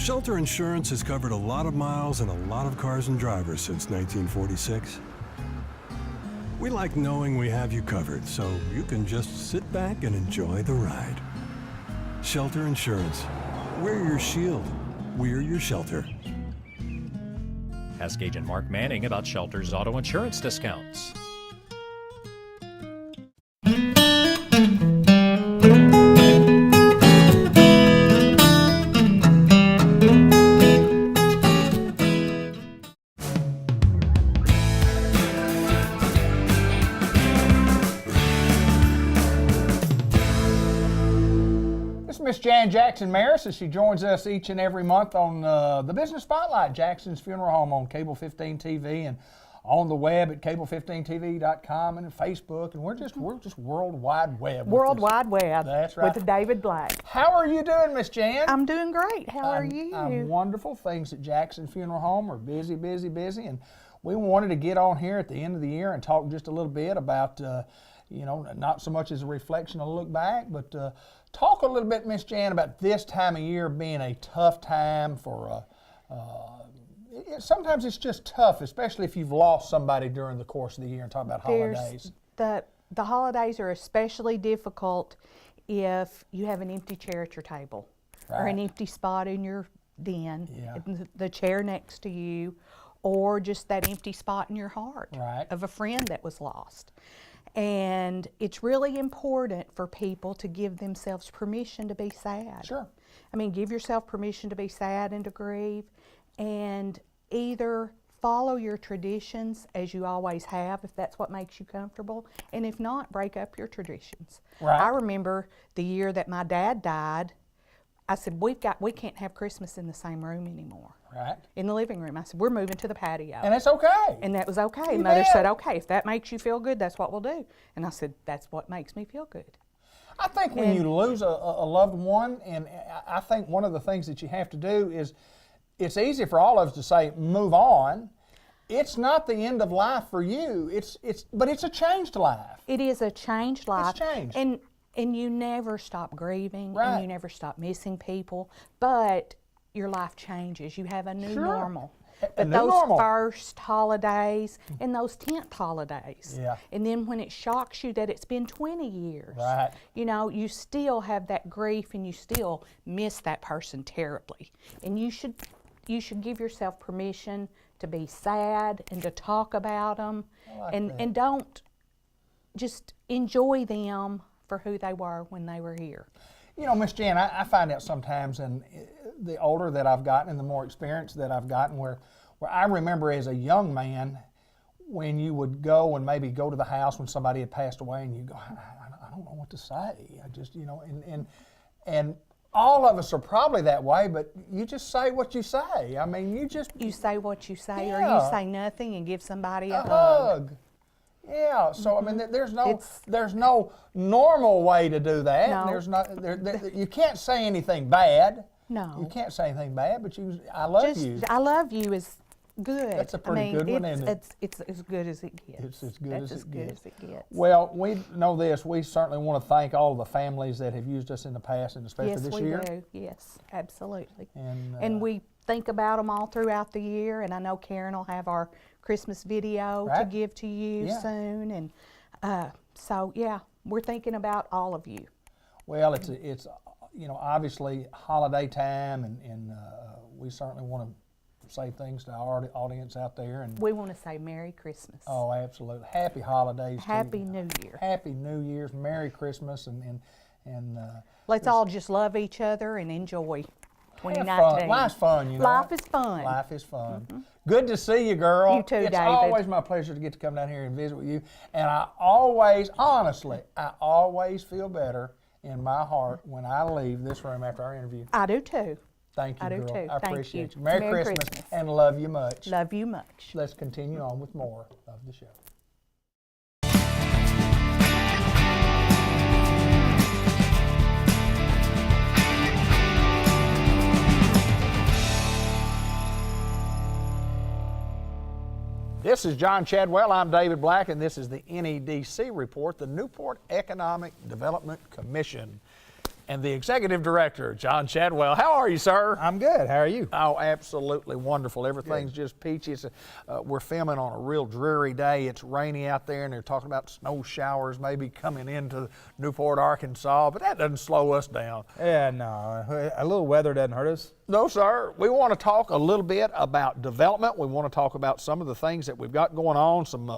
Shelter insurance has covered a lot of miles and a lot of cars and drivers since 1946. We like knowing we have you covered, so you can just sit back and enjoy the ride. Shelter insurance. We're your shield. We're your shelter. Ask Agent Mark Manning about Shelter's auto insurance discounts. Miss Jan Jackson Maris, as she joins us each and every month on the Business Spotlight, Jackson's Funeral Home on Cable 15 TV and on the web at cable15tv.com and Facebook, and we're just World Wide Web. World Wide Web. That's right. With David Black. How are you doing, Miss Jan? I'm doing great. How are you? I'm wonderful. Things at Jackson Funeral Home are busy, and we wanted to get on here at the end of the year and talk just a little bit about not so much as a reflection or a look back, but talk a little bit, Miss Jan, about this time of year being a tough time for, sometimes it's just tough, especially if you've lost somebody during the course of the year, and talk about holidays. The holidays are especially difficult if you have an empty chair at your table, right, or an empty spot in your den, the chair next to you, or just that empty spot in your heart, right, of a friend that was lost. And it's really important for people to give themselves permission to be sad. Sure. I mean, give yourself permission to be sad and to grieve, and either follow your traditions as you always have, if that's what makes you comfortable, and if not, break up your traditions. Right. I remember the year that my dad died, I said, we can't have Christmas in the same room anymore. Right. In the living room. I said, we're moving to the patio. And it's okay. And that was okay. Mother said, okay, if that makes you feel good, that's what we'll do. And I said, that's what makes me feel good. I think when you lose a loved one, and I think one of the things that you have to do is, it's easy for all of us to say, move on. It's not the end of life for you. But it's a changed life. It is a changed life. It's changed. And you never stop grieving, right, and you never stop missing people, but your life changes. You have a new normal. But those first holidays and those 10th holidays, and then when it shocks you that it's been 20 years, right, you still have that grief and you still miss that person terribly. And you should give yourself permission to be sad and to talk about them, and don't just enjoy them for who they were when they were here. Miss Jan, I find out sometimes, and the older that I've gotten and the more experience that I've gotten, where I remember as a young man, when you would go and maybe go to the house when somebody had passed away, and you go, I don't know what to say. I just, and all of us are probably that way, but you just say what you say. I mean, you say what you say, or you say nothing and give somebody a hug. Yeah, so I mean, there's no normal way to do that. No. There's not. You can't say anything bad. No. You can't say anything bad, but I love you. I love you is good. That's a pretty good one, isn't it? It's as good as it gets. It's as good as it gets. Well, we know this. We certainly want to thank all the families that have used us in the past, and especially this year. Yes, we do. Yes, absolutely. And we think about them all throughout the year, and I know Karen will have our Christmas video to give to you soon, and so we're thinking about all of you. Well, it's obviously holiday time, and we certainly want to say things to our audience out there, and we want to say Merry Christmas. Oh, absolutely! Happy holidays. Happy New Year. Happy New Year's. Merry Christmas, and let's all just love each other and enjoy 2019. Fun. Life's fun, Life is fun. Life is fun. Mm-hmm. Good to see you, girl. You too, David. It's always my pleasure to get to come down here and visit with you. And I always feel better in my heart when I leave this room after our interview. I do too. Thank you, girl. I do too. I appreciate you. Merry Christmas and love you much. Love you much. Let's continue on with more of the show. This is John Chadwell. I'm David Black, and this is the NEDC report, the Newport Economic Development Commission. and the Executive Director, John Chadwell. How are you, sir? I'm good. How are you? Oh, absolutely wonderful. Everything's just peachy. We're filming on a real dreary day. It's rainy out there, and they're talking about snow showers maybe coming into Newport, Arkansas, but that doesn't slow us down. Yeah, no. A little weather doesn't hurt us. No, sir. We want to talk a little bit about development. We want to talk about some of the things that we've got going on, some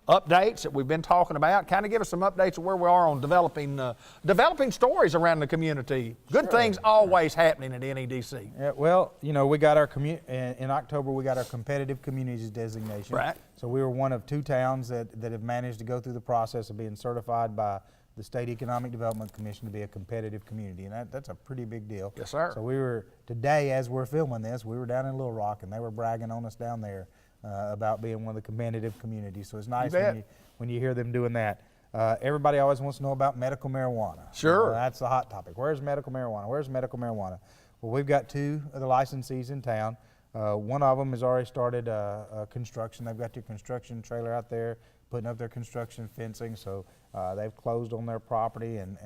updates that we've been talking about. Kind of give us some updates of where we are on developing stories around the community. Good things always happening at NEDC. Yeah, well, we got our in October we got our competitive communities designation. Right. So we were one of 2 towns that have managed to go through the process of being certified by the State Economic Development Commission to be a competitive community, and that's a pretty big deal. Yes, sir. So we were, today as we're filming this, we were down in Little Rock, and they were bragging on us down there about being one of the competitive communities. So it's nice when you hear them doing that. Everybody always wants to know about medical marijuana. Sure. That's the hot topic. Where's medical marijuana? Where's medical marijuana? Well, we've got 2 of the licensees in town. One of them has already started construction. They've got their construction trailer out there, putting up their construction fencing. So they've closed on their property, and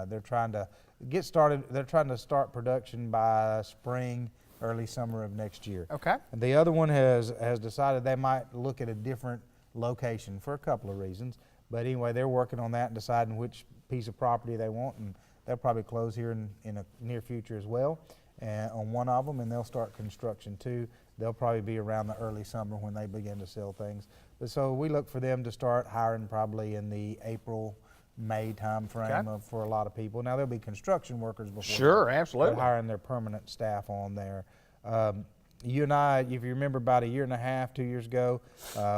they're trying to get started. They're trying to start production by spring, early summer of next year. Okay. And the other one has decided they might look at a different location for a couple of reasons. But anyway, they're working on that and deciding which piece of property they want, and they'll probably close here in a near future as well. And on one of them, and they'll start construction too. They'll probably be around the early summer when they begin to sell things. But so we look for them to start hiring probably in the April, May time frame for a lot of people. Now there'll be construction workers before. Sure, absolutely. They're hiring their permanent staff on there. You and I, if you remember about 1.5 years, 2 years ago,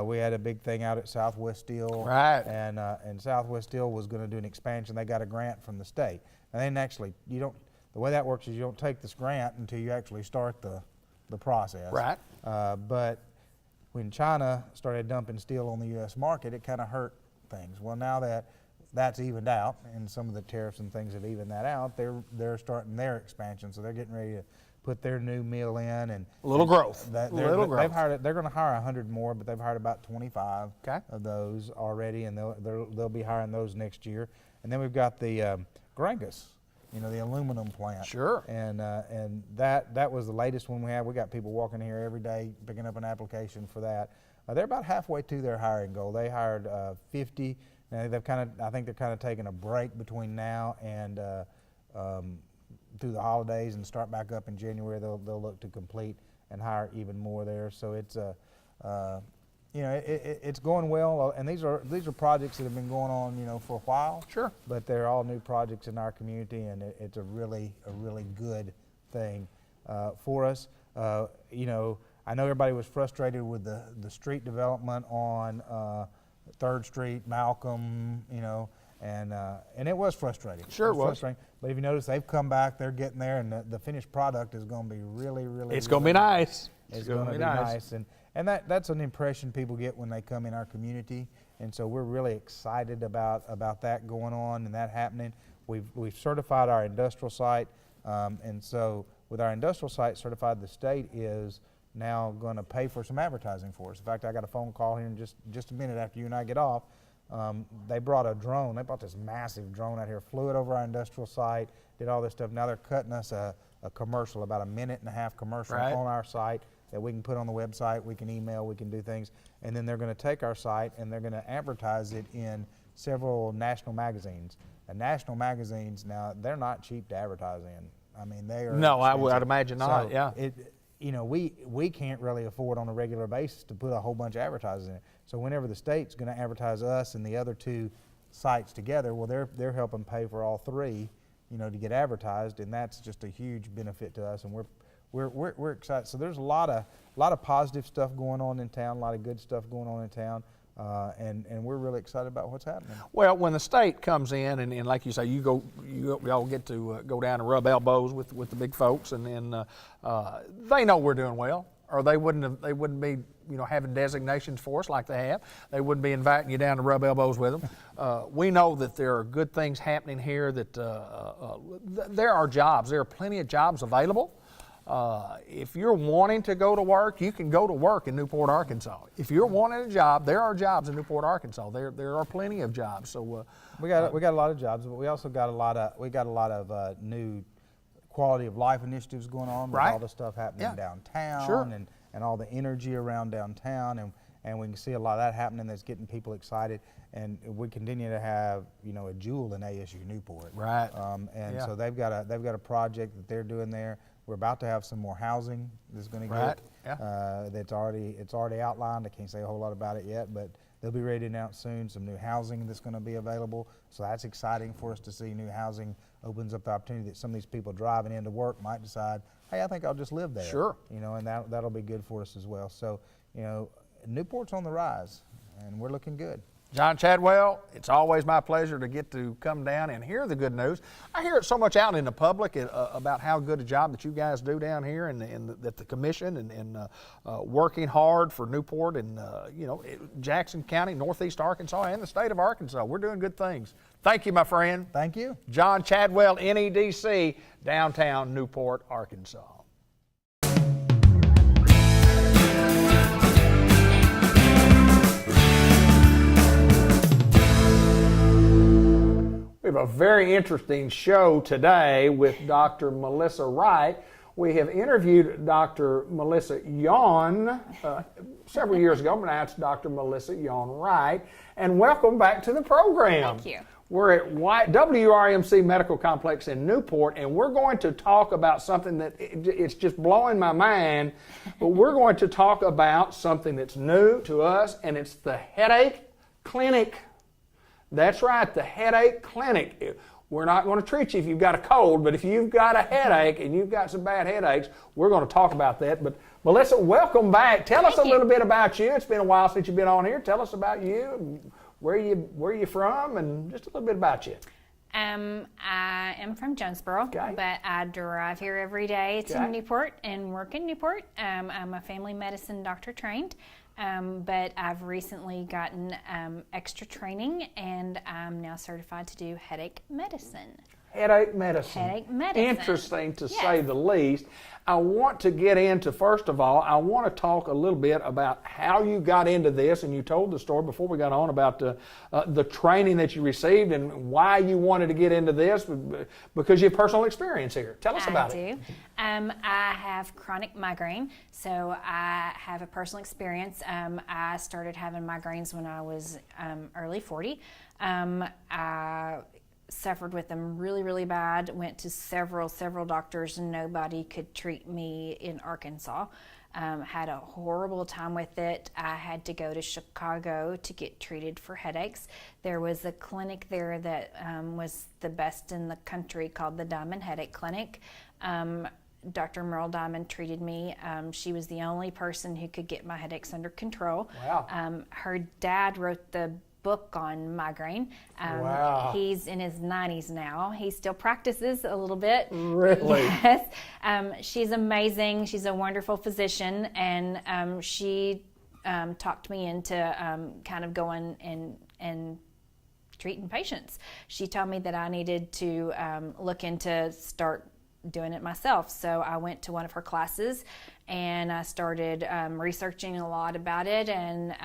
we had a big thing out at Southwest Steel. Right. And Southwest Steel was going to do an expansion. They got a grant from the state. And then actually, the way that works is you don't take this grant until you actually start the process. Right. But when China started dumping steel on the U.S. market, it kind of hurt things. Well, now that that's evened out, and some of the tariffs and things have evened that out, they're starting their expansion. So they're getting ready to put their new mill in, and a little growth. They're going to hire 100 more, but they've hired about 25 of those already, and they'll be hiring those next year. And then we've got the Grangus, the aluminum plant. Sure. And that was the latest one we had. We got people walking here every day picking up an application for that. They're about halfway to their hiring goal. They hired 50. Now I think they're kind of taking a break between now and through the holidays and start back up in January. They'll look to complete and hire even more there. So it's it's going well, and these are projects that have been going on for a while. Sure. But they're all new projects in our community, and it's a really good thing for us. I know everybody was frustrated with the street development on 3rd Street, Malcolm, and it was frustrating. Sure it was. Frustrating. But if you notice, they've come back, they're getting there, and the finished product is going to be really It's going to be nice. It's going to be nice. And that's an impression people get when they come in our community. And so we're really excited about that going on and that happening. We've certified our industrial site. And so with our industrial site certified, the state is now going to pay for some advertising for us. In fact, I got a phone call here in just a minute after you and I get off. They brought a drone. They brought this massive drone out here, flew it over our industrial site, did all this stuff. Now they're cutting us a commercial, about a 1.5-minute commercial on our site that we can put on the website, we can email, we can do things. And then they're going to take our site and they're going to advertise it in several national magazines. And national magazines, now, they're not cheap to advertise in. I mean, they are No, expensive. I'd imagine not, So we can't really afford on a regular basis to put a whole bunch of advertisers in it. So whenever the state's going to advertise us and the other 2 sites together, well, they're helping pay for all 3, to get advertised, and that's just a huge benefit to us, and we're excited. So there's a lot of positive stuff going on in town, a lot of good stuff going on in town, and we're really excited about what's happening. Well, when the state comes in, and like you say, y'all get to go down and rub elbows with the big folks, and then they know we're doing well, or they wouldn't be having designations for us like they have. They wouldn't be inviting you down to rub elbows with them. We know that there are good things happening here. That there are jobs. There are plenty of jobs available. If you're wanting to go to work, you can go to work in Newport, Arkansas. If you're wanting a job, there are jobs in Newport, Arkansas. There are plenty of jobs. So we got a lot of jobs, but we also got a lot of new quality of life initiatives going on with Right. all the stuff happening downtown Sure. and all the energy around downtown, and we can see a lot of that happening that's getting people excited, and we continue to have a jewel in ASU Newport. Right. So they've got a project that they're doing there. We're about to have some more housing that's going to Right. get it's already outlined. I can't say a whole lot about it yet, but they'll be ready to announce soon some new housing that's going to be available. So that's exciting for us to see. New housing opens up the opportunity that some of these people driving into work might decide, hey, I think I'll just live there. Sure. And that'll be good for us as well. So, Newport's on the rise, and we're looking good. John Chadwell, it's always my pleasure to get to come down and hear the good news. I hear it so much out in the public about how good a job that you guys do down here, and that the commission and working hard for Newport and Jackson County, Northeast Arkansas, and the state of Arkansas. We're doing good things. Thank you, my friend. Thank you. John Chadwell, NEDC, downtown Newport, Arkansas. We have a very interesting show today with Dr. Melissa Wright. We have interviewed Dr. Melissa Yawn several years ago, but now it's Dr. Melissa Yawn Wright. And welcome back to the program. Thank you. We're at WRMC Medical Complex in Newport, and we're going to talk about something that it's just blowing my mind, but we're going to talk about something that's new to us, and it's the headache clinic. That's right, the headache clinic. We're not going to treat you if you've got a cold, but if you've got a headache and you've got some bad headaches, we're going to talk about that. But Melissa, welcome back. Tell us a little bit about you. It's been a while since you've been on here. Tell us about you, where you from, and just a little bit about you. I am from Jonesboro, Okay. but I drive here every day to Okay. Newport and work in Newport. I'm a family medicine doctor trained, but I've recently gotten extra training, and I'm now certified to do headache medicine. Headache medicine. Headache medicine. Interesting to Yes. say the least. I want to get into, first of all, I want to talk a little bit about how you got into this, and you told the story before we got on about the training that you received and why you wanted to get into this, because you have personal experience here. Tell us about it. I do. I have chronic migraine, so I have a personal experience. I started having migraines when I was early 40. I suffered with them really, really bad. Went to several doctors, and nobody could treat me in Arkansas. Had a horrible time with it. I had to go to Chicago to get treated for headaches. There was a clinic there that was the best in the country called the Diamond Headache Clinic. Dr. Merle Diamond treated me. She was the only person who could get my headaches under control. Wow. Her dad wrote the book on migraine. Wow. He's in his 90s now. He still practices a little bit. Really? Yes. She's amazing. She's a wonderful physician, and she talked me into kind of going and treating patients. She told me that I needed to look into start doing it myself. So I went to one of her classes, and I started researching a lot about it, and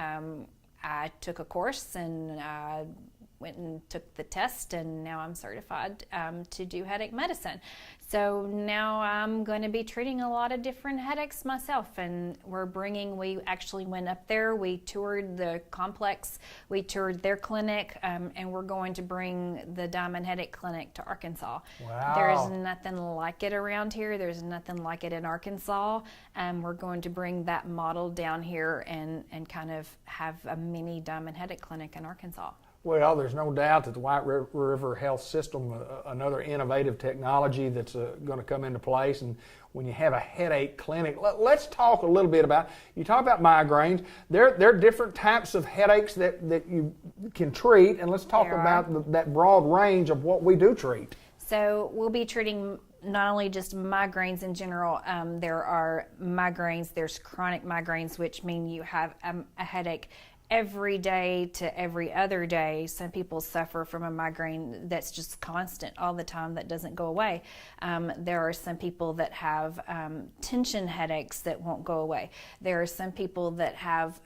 I took a course, and I went and took the test, and now I'm certified to do headache medicine. So now I'm going to be treating a lot of different headaches myself, and we actually went up there, we toured the complex, we toured their clinic, and we're going to bring the Diamond Headache Clinic to Arkansas. Wow. There's nothing like it around here. There's nothing like it in Arkansas. We're going to bring that model down here and kind of have a mini Diamond Headache Clinic in Arkansas. Well, there's no doubt that the White River Health System, another innovative technology that's going to come into place. And when you have a headache clinic, let's talk a little bit about, you talk about migraines. There are different types of headaches that you can treat, and let's talk about that broad range of what we do treat. So we'll be treating not only just migraines in general. There are migraines, there's chronic migraines, which mean you have a headache every day to every other day. Some people suffer from a migraine that's just constant all the time, that doesn't go away. There are some people that have tension headaches that won't go away. There are some people that have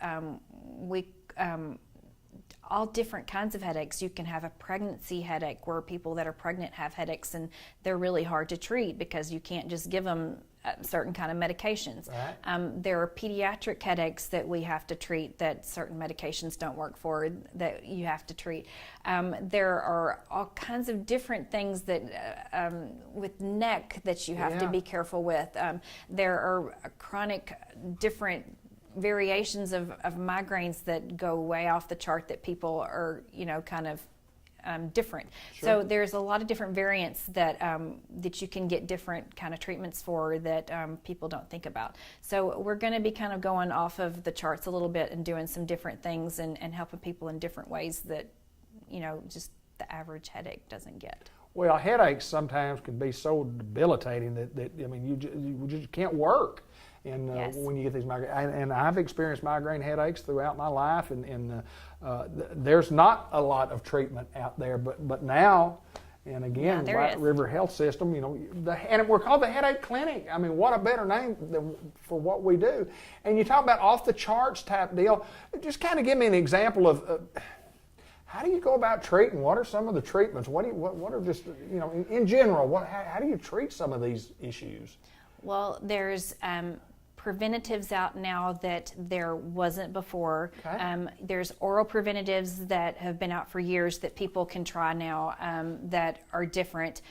all different kinds of headaches. You can have a pregnancy headache, where people that are pregnant have headaches and they're really hard to treat because you can't just give them certain kind of medications. Right. There are pediatric headaches that we have to treat that certain medications don't work for, that you have to treat. There are all kinds of different things that with neck that you have to be careful with. There are chronic different variations of migraines that go way off the chart, that people are, kind of different. Sure. So there's a lot of different variants that that you can get different kind of treatments for that people don't think about. So we're going to be kind of going off of the charts a little bit and doing some different things and helping people in different ways that, just the average headache doesn't get. Well, headaches sometimes can be so debilitating that you just can't work. And yes. When you get these migraines, and I've experienced migraine headaches throughout my life, and there's not a lot of treatment out there, but now, and again, White River Health System, and we're called the Headache Clinic. I mean, what a better name for what we do. And you talk about off the charts type deal. Just kind of give me an example of how do you go about treating? What are some of the treatments? What are just in general? How do you treat some of these issues? Well, there's preventatives out now that there wasn't before. Okay. There's oral preventatives that have been out for years that people can try now that are different.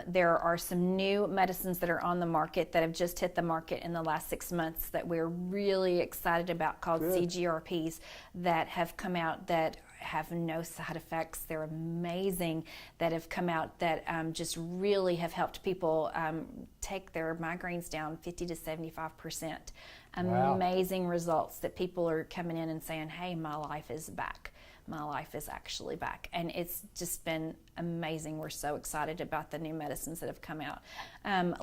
There are some new medicines that are on the market that have just hit the market in the last 6 months that we're really excited about, called CGRPs, that have come out that have no side effects. They're amazing, that have come out that just really have helped people take their migraines down 50 to 75%. Amazing results that people are coming in and saying, hey, my life is back. My life is actually back. And it's just been amazing. We're so excited about the new medicines that have come out.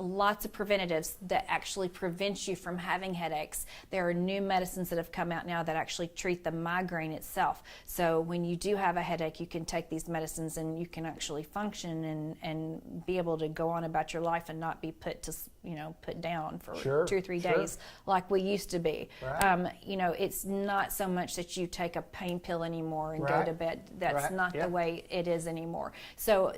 Lots of preventatives that actually prevent you from having headaches. There are new medicines that have come out now that actually treat the migraine itself. So when you do have a headache, you can take these medicines and you can actually function and be able to go on about your life and not be put down for 2 or 3 days like we used to be. Right. It's not so much that you take a pain pill anymore and go to bed. That's not the way it is anymore. So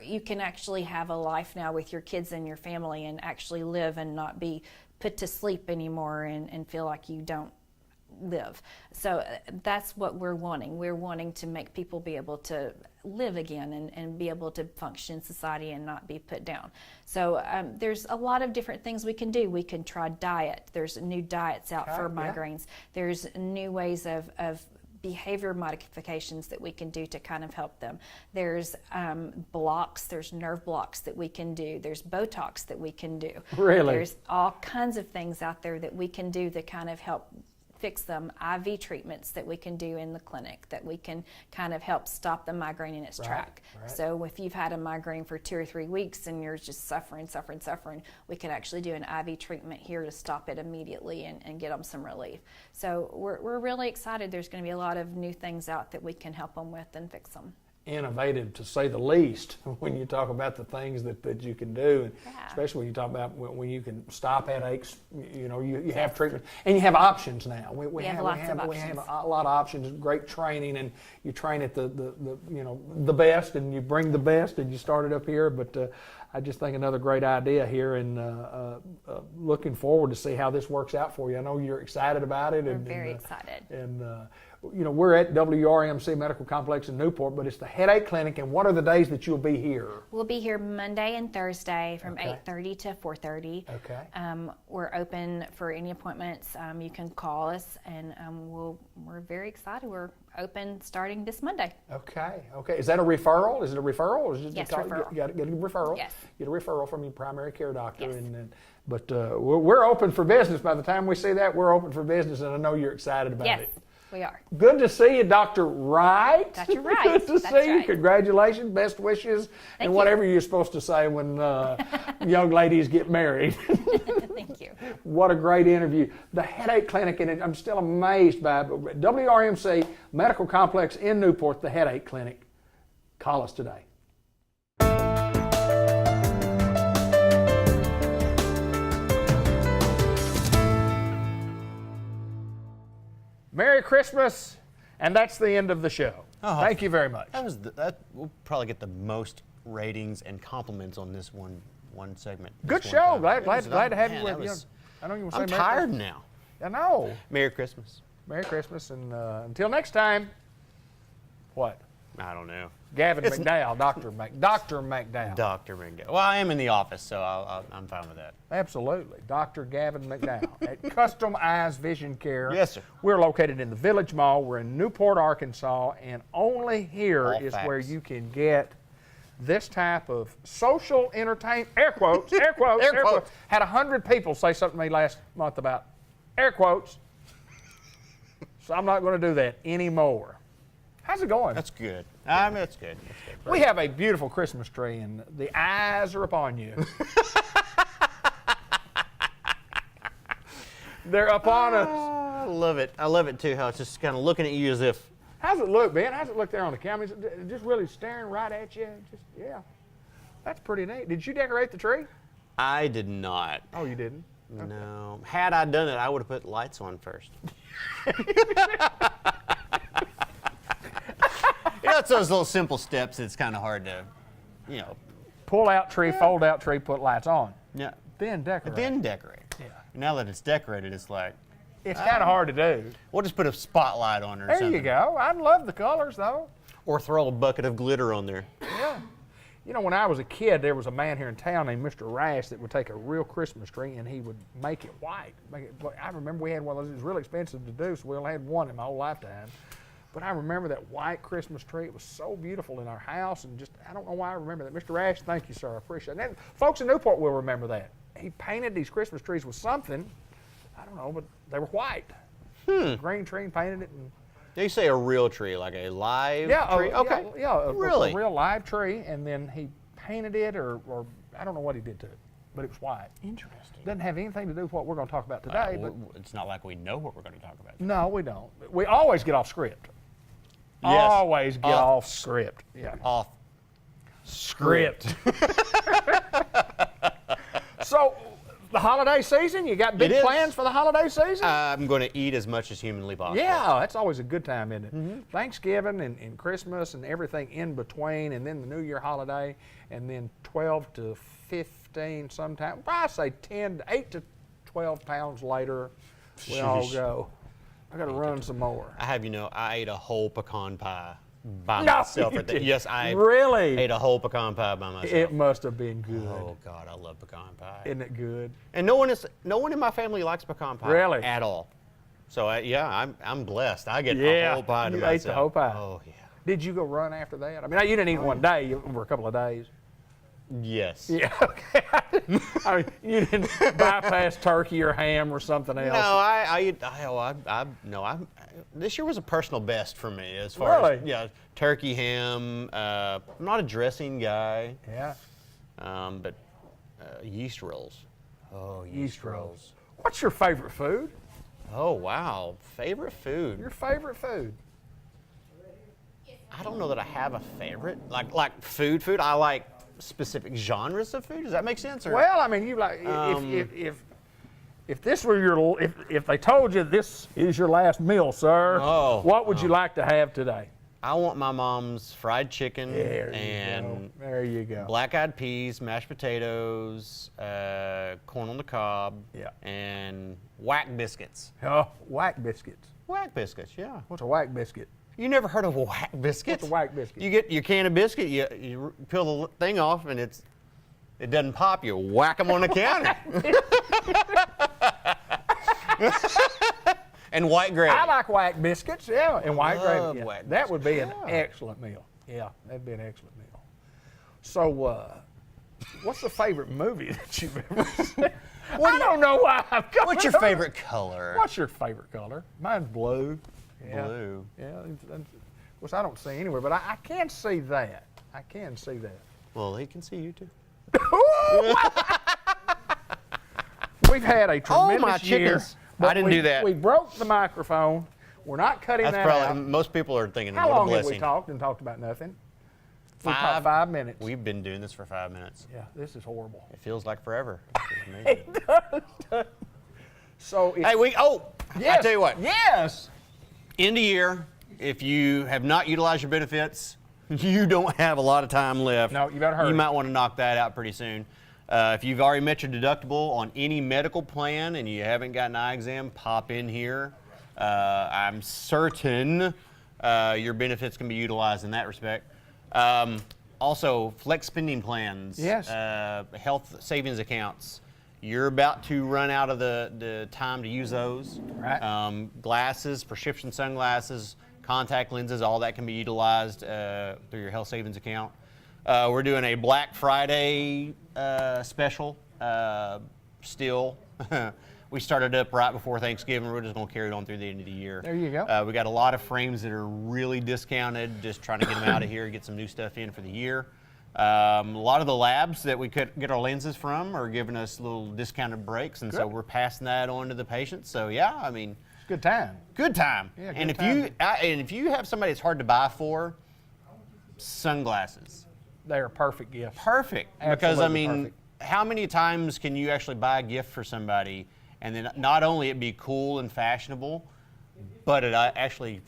you can actually have a life now with your kids and your family and actually live and not be put to sleep anymore and feel like you don't live. So that's what we're wanting. We're wanting to make people be able to live again and be able to function in society and not be put down. So there's a lot of different things we can do. We can try diet. There's new diets out for migraines. There's new ways of behavior modifications that we can do to kind of help them. There's there's nerve blocks that we can do. There's Botox that we can do. Really? There's all kinds of things out there that we can do that kind of help fix them. IV treatments that we can do in the clinic that we can kind of help stop the migraine in its track. Right. So if you've had a migraine for 2 or 3 weeks and you're just suffering, we can actually do an IV treatment here to stop it immediately and get them some relief. So we're really excited. There's going to be a lot of new things out that we can help them with and fix them. Innovative, to say the least, when you talk about the things that you can do, and especially when you talk about when you can stop headaches. You have treatment and you have options now. We have a lot of options. Great training, and you train at the best, and you bring the best, and you start it up here. But I just think another great idea here, and looking forward to see how this works out for you. I know you're excited about it. We're very excited. And we're at WRMC Medical Complex in Newport, but it's the Headache Clinic. And what are the days that you'll be here? We'll be here Monday and Thursday from 8:30 to 4:30. Okay. We're open for any appointments. You can call us, and we're very excited. We're open starting this Monday. Okay. Is that a referral? Is it a referral? Or is it just referral. You got to get a referral. Yes. Get a referral from your primary care doctor. Yes. But we're open for business. By the time we see that, we're open for business, and I know you're excited about it. We are. Good to see you, Dr. Wright. Dr. Wright. Good to That's see you. right. Congratulations, best wishes, and you. whatever you're supposed to say when young ladies get married. Thank you. What a great interview. The headache clinic, and I'm still amazed by it. But WRMC Medical Complex in Newport, the headache clinic. Call us today. Merry Christmas, and that's the end of the show. Oh, Thank you very much. That we'll probably get the most ratings and compliments on this one segment. Good this show. one time. Glad to have you Man, with you. I know you want to I'm say Merry tired Christmas. now. I know. Merry Christmas. Merry Christmas, and until next time, what? I don't know. Gavin McDowell, Dr. McDowell. Dr. McDowell. Well, I am in the office, so I'm fine with that. Absolutely. Dr. Gavin McDowell at Custom Eyes Vision Care. Yes, sir. We're located in the Village Mall. We're in Newport, Arkansas, and only here All is facts. where you can get this type of social entertainment, air quotes, air quotes, Air air quotes. quotes. Had 100 people say something to me last month about air quotes, so I'm not going to do that anymore. How's it going? That's good. I mean, that's good. That's good. We have a beautiful Christmas tree, and the eyes are upon you. They're upon us. I love it. I love it too. How it's just kind of looking at you as if. How's it look, Ben? How's it look there on the camera? Is it just really staring right at you? Just yeah. That's pretty neat. Did you decorate the tree? I did not. Oh, you didn't? No. Had I done it, I would have put lights on first. You know, it's those little simple steps. It's kind of hard to, you know. Pull out tree, fold out tree, put lights on. Yeah. Then decorate. Then decorate. Yeah. Now that it's decorated, it's like It's kind of hard to do. we'll just put a spotlight on it or There something. you go. I love the colors, though. Or throw a bucket of glitter on there. Yeah. You know, when I was a kid, there was a man here in town named Mr. Rash that would take a real Christmas tree and he would make it white. I remember we had one of those. It was really expensive to do, so we only had one in my whole lifetime. But I remember that white Christmas tree. It was so beautiful in our house, and just, I don't know why I remember that. Mr. Rash, thank you, sir. I appreciate it. And folks in Newport will remember that. He painted these Christmas trees with something, I don't know, but they were white. Green tree, and painted it. And You say a real tree, like a live yeah, tree? Okay. Really? a real live tree, and then he painted it, or I don't know what he did to it, but it was white. Interesting. Doesn't have anything to do with what we're going to talk about today, but It's not like we know what we're going to talk about. no, we don't. We always get off script. Yes. Always get Off. off script. Yeah. Off. Script. So, the holiday season, you got big It is. plans for the holiday season? I'm going to eat as much as humanly possible. Yeah, that's always a good time, isn't it? Thanksgiving and Christmas and everything in between, and then the New Year holiday, and then 12 to 15 sometime. I say 8 to 12 pounds later, we all Sheesh. go. I got to run some more. I have, I ate a whole pecan pie by No, myself. you Right there. didn't. Yes, I Really? ate a whole pecan pie by myself. It must have been good. Oh God, I love pecan pie. Isn't it good? And no one in my family likes pecan pie. Really? At all. So I'm blessed. I get a Yeah, whole pie to you myself. ate the whole pie. Oh yeah. Did you go run after that? I mean, you didn't eat one day, over a couple of days. Yes. Yeah, okay. I mean, you didn't bypass turkey or ham or something else. No, this year was a personal best for me as far as Really? turkey, ham. I'm not a dressing guy, Yeah. but yeast rolls. Oh, Yeast rolls. What's your favorite food? Oh wow, favorite food. Your favorite food? I don't know that I have a favorite. Like food. I like specific genres of food. Does that make sense? Or? Well, I mean, you like if this were your if they told you this is your last meal, sir, what would you like to have today? I want my mom's fried chicken There you go. black-eyed peas, mashed potatoes, corn on the cob, and whack biscuits. Oh, whack biscuits. Whack biscuits, yeah. What's a whack biscuit? You never heard of a whack biscuit? What's a whack biscuit? You get your can of biscuit, you peel the thing off, and it doesn't pop. You whack them on the counter. And white gravy. I like whack biscuits, yeah, and white love gravy. Yeah. whack That would be an biscuits. excellent meal. Yeah, that'd be an excellent meal. So, what's the favorite movie that you've ever seen? I don't know why I'm going What's your over- favorite color? What's your favorite color? Mine's blue. blue. Yeah, of course I don't see anywhere, but I can see that. I can see that. Well, he can see you too. We've had a tremendous my year. chickens. but I didn't we- do that. We broke the microphone. We're not cutting That's that probably out. most people are thinking. How what long a have we blessing. talked and talked about nothing? We Five. talked 5 minutes. We've been doing this for 5 minutes. Yeah, this is horrible. It feels like forever. It's amazing. So it's, Hey, I yes, tell you what. Yes. End of year, if you have not utilized your benefits, you don't have a lot of time left. No, you better hurry. You might want to knock that out pretty soon. If you've already met your deductible on any medical plan and you haven't got an eye exam, pop in here. I'm certain your benefits can be utilized in that respect. Also, flex spending plans, Yes. health savings accounts. You're about to run out of the time to use those. Right. Glasses, prescription sunglasses, contact lenses, all that can be utilized through your health savings account. We're doing a Black Friday special still. We started up right before Thanksgiving. We're just going to carry it on through the end of the year. There you go. We got a lot of frames that are really discounted, just trying to get them out of here, get some new stuff in for the year. A lot of the labs that we could get our lenses from are giving us little discounted breaks, and so Good. we're passing that on to the patients. So yeah, I mean, It's a good time. good time. Yeah, and good if you have somebody that's hard to buy for, sunglasses. They are perfect gifts. Perfect. Because I Absolutely mean, perfect. how many times can you actually buy a gift for somebody and then not only it be cool and fashionable, but it actually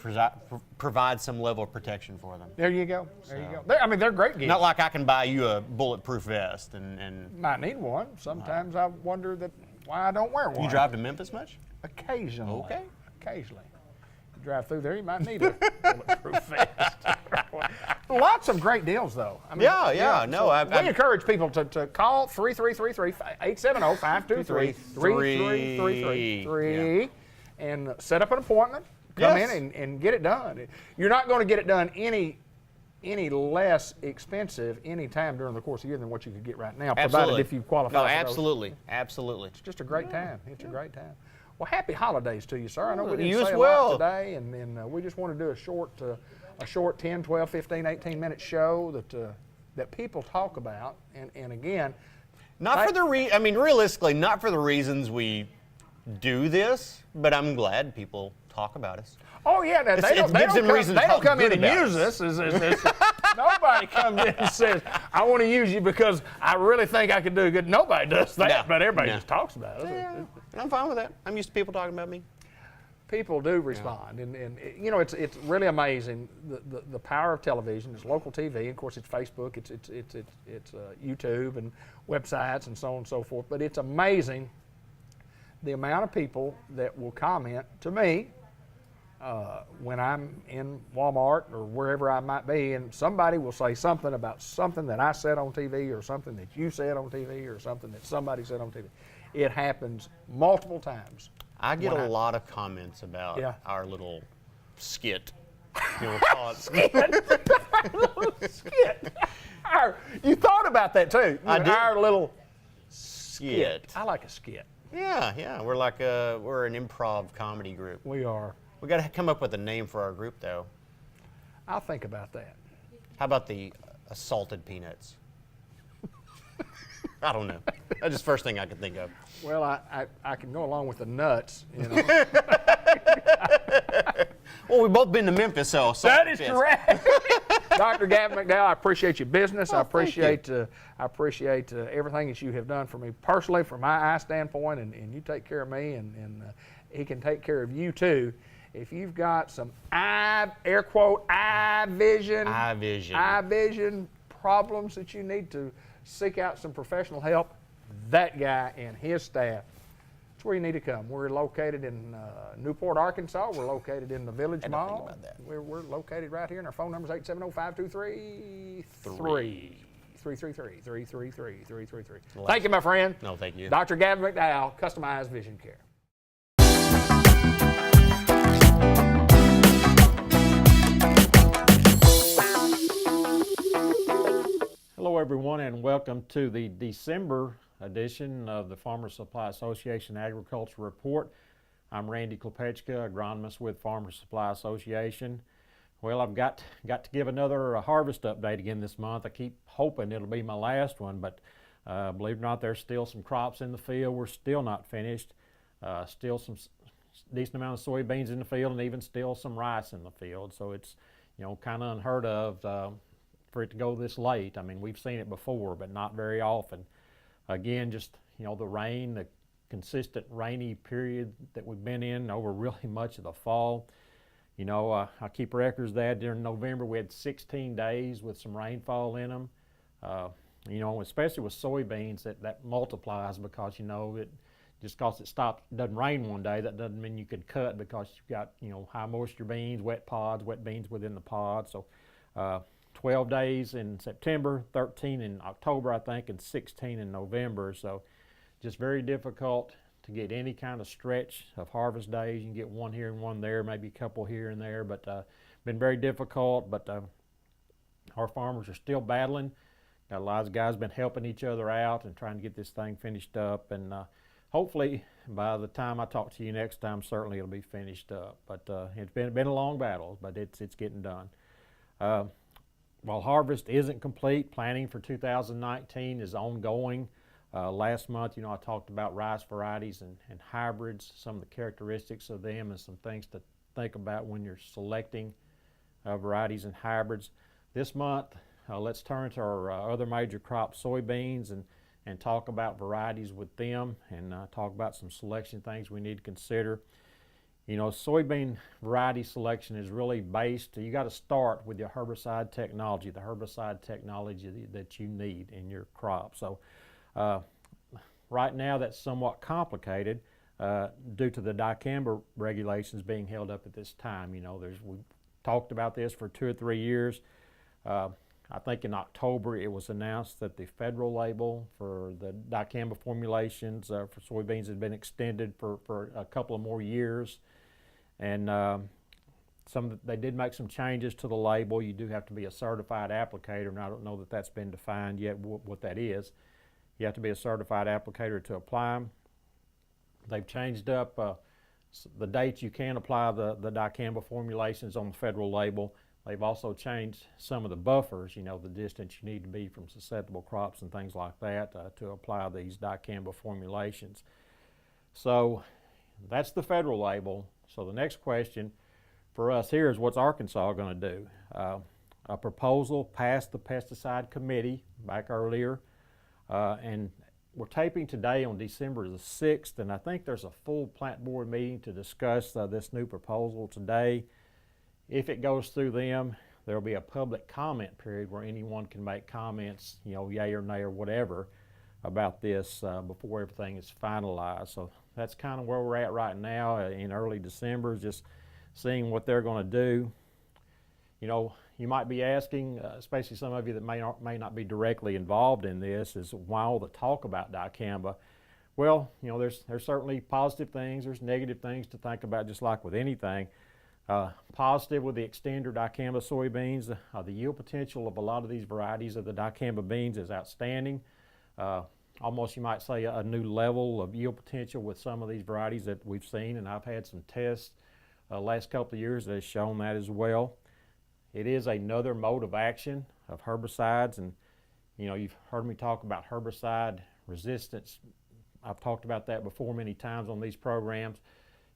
provides some level of protection for them? There you go. There you go. I mean, they're great gifts. Not like I can buy you a bulletproof vest and Might need one. Sometimes I wonder why I don't wear one. you drive to Memphis much? Occasionally. Okay. Occasionally. You drive through there, you might need a bulletproof vest. Lots of great deals, though. I mean, Yeah. No, we encourage people to call 3333-870-523-3333 and set up an appointment. Come Yes. in and get it done. You're not going to get it done any less expensive any time during the course of the year than what you could get right now, provided if you qualify No, for those. absolutely. It's just a great time. It's a great time. Well, happy holidays to you, sir. I know we didn't You say as a well. lot today, and we just want to do a short 10, 12, 15, 18-minute show that people talk about. And again, Not for the realistically, not for the reasons we do this, but I'm glad people talk about us. oh yeah, now, they It don't, they gives don't them come, reason to they don't talk come in good and about use us. us. Nobody comes in and says, "I want to use you because I really think I can do good." Nobody does that, No, but everybody no. just talks about us. Yeah, I'm fine with that. I'm used to people talking about me. People do respond, and you know it's really amazing the power of television. It's local TV, of course. It's Facebook, it's YouTube and websites and so on and so forth. But it's amazing the amount of people that will comment to me when I'm in Walmart or wherever I might be, and somebody will say something about something that I said on TV or something that you said on TV or something that somebody said on TV. It happens multiple times. I get When a lot of comments about Yeah. our little skit. We'll call it. Skit. You thought about that too. I did. Our little Skit. I like a skit. Yeah. We're like we're an improv comedy group. We are. We got to come up with a name for our group, though. I'll think about that. How about the Assaulted Peanuts? I don't know. That's just the first thing I could think of. Well, I can go along with the nuts. You know. Well, we've both been to Memphis, so That is yes. correct. Dr. Gavin McDowell, I appreciate your business. I thank you. appreciate everything that you have done for me personally, from my eye standpoint, and you take care of me, and he can take care of you too. If you've got some eye vision problems that you need to seek out some professional help, that guy and his staff, that's where you need to come. We're located in Newport, Arkansas. We're located in the Village Had to Mall. think about that. We're located right here, and our phone number is 870-523-333. Thank you, my friend. No, thank you. Dr. Gavin McDowell, Customized Vision Care. Hello, everyone, and welcome to the December edition of the Farmer Supply Association Agriculture Report. I'm Randy Klepechka, agronomist with Farmers Supply Association. Well, I've got to give another harvest update again this month. I keep hoping it'll be my last one, but believe it or not, there's still some crops in the field. We're still not finished. Still some decent amount of soybeans in the field, and even still some rice in the field. So it's, you know, kind of unheard of for it to go this late. I mean, we've seen it before, but not very often. Again, just, you know, the rain, the consistent rainy period that we've been in over really much of the fall. You know, I keep records of that. During November, we had 16 days with some rainfall in them. You know, especially with soybeans, that multiplies because, you know, just because it doesn't rain one day, that doesn't mean you could cut, because you've got, you know, high moisture beans, wet pods, wet beans within the pod. So 12 days in September, 13 in October, I think, and 16 in November. So just very difficult to get any kind of stretch of harvest days. You can get one here and one there, maybe a couple here and there, but been very difficult. But our farmers are still battling. Got a lot of guys been helping each other out and trying to get this thing finished up, and hopefully by the time I talk to you next time, certainly it'll be finished up. But it's been a long battle, but it's getting done. While harvest isn't complete, planning for 2019 is ongoing. Last month, you know, I talked about rice varieties and hybrids, some of the characteristics of them, and some things to think about when you're selecting varieties and hybrids. This month, let's turn to our other major crop, soybeans, and talk about varieties with them, and talk about some selection things we need to consider. You know, soybean variety selection is really based, you got to start with your herbicide technology, the herbicide technology that you need in your crop. So right now that's somewhat complicated due to the dicamba regulations being held up at this time. You know, we've talked about this for 2 or 3 years. I think in October it was announced that the federal label for the dicamba formulations for soybeans has been extended for a couple of more years. And they did make some changes to the label. You do have to be a certified applicator, and I don't know that that's been defined yet what that is. You have to be a certified applicator to apply them. They've changed up the dates you can apply the dicamba formulations on the federal label. They've also changed some of the buffers, you know, the distance you need to be from susceptible crops and things like that to apply these dicamba formulations. So that's the federal label. So the next question for us here is, what's Arkansas going to do? A proposal passed the pesticide committee back earlier, and we're taping today on December the 6th, and I think there's a full plant board meeting to discuss this new proposal today. If it goes through them, there'll be a public comment period where anyone can make comments, you know, yay or nay or whatever, about this before everything is finalized. So that's kind of where we're at right now in early December, just seeing what they're going to do. You know, you might be asking, especially some of you that may not be directly involved in this, is why all the talk about dicamba? Well, you know, there's certainly positive things, there's negative things to think about, just like with anything. Positive with the extender dicamba soybeans, the yield potential of a lot of these varieties of the dicamba beans is outstanding. Almost, you might say, a new level of yield potential with some of these varieties that we've seen, and I've had some tests last couple of years that have shown that as well. It is another mode of action of herbicides, and you know, you've heard me talk about herbicide resistance. I've talked about that before many times on these programs.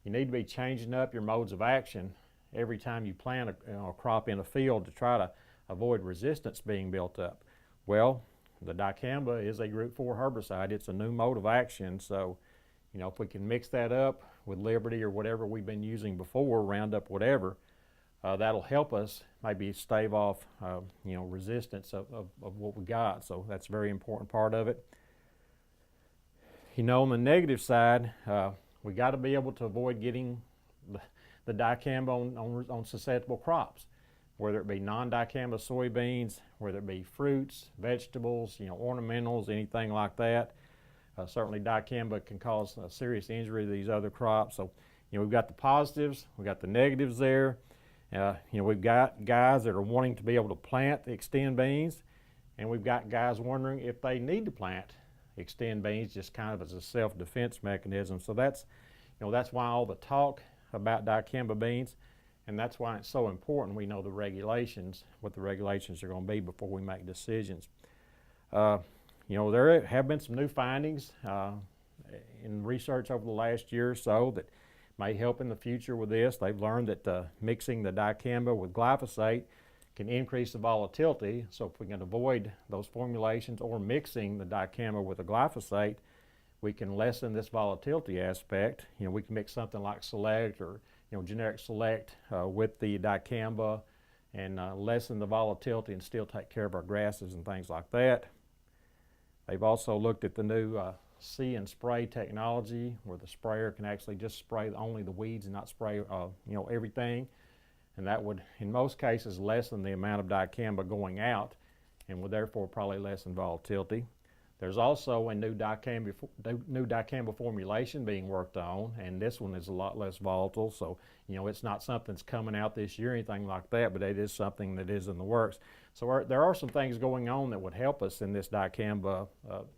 You need to be changing up your modes of action every time you plant a crop in a field to try to avoid resistance being built up. Well, the dicamba is a group 4 herbicide. It's a new mode of action, so you know, if we can mix that up with Liberty or whatever we've been using before, Roundup, whatever, that'll help us maybe stave off you know, resistance of what we got. So that's a very important part of it. You know, on the negative side, we got to be able to avoid getting the dicamba on susceptible crops, whether it be non-dicamba soybeans, whether it be fruits, vegetables, you know, ornamentals, anything like that. Certainly dicamba can cause a serious injury to these other crops. So, you know, we've got the positives, we've got the negatives there. You know, we've got guys that are wanting to be able to plant the extend beans, and we've got guys wondering if they need to plant extend beans just kind of as a self-defense mechanism. So that's, you that's why all the talk about dicamba beans, and that's why it's so important we know the regulations, what the regulations are going to be before we make decisions. There have been some new findings in research over the last year or so that may help in the future with this. They've learned that mixing the dicamba with glyphosate can increase the volatility. So if we can avoid those formulations or mixing the dicamba with the glyphosate, we can lessen this volatility aspect. We can mix something like Select or generic Select with the dicamba and lessen the volatility and still take care of our grasses and things like that. They've also looked at the new see and spray technology where the sprayer can actually just spray only the weeds and not spray everything, and that would in most cases lessen the amount of dicamba going out and would therefore probably lessen volatility. There's also a new dicamba formulation being worked on, and this one is a lot less volatile, so it's not something that's coming out this year or anything like that, but it is something that is in the works. So there are some things going on that would help us in this dicamba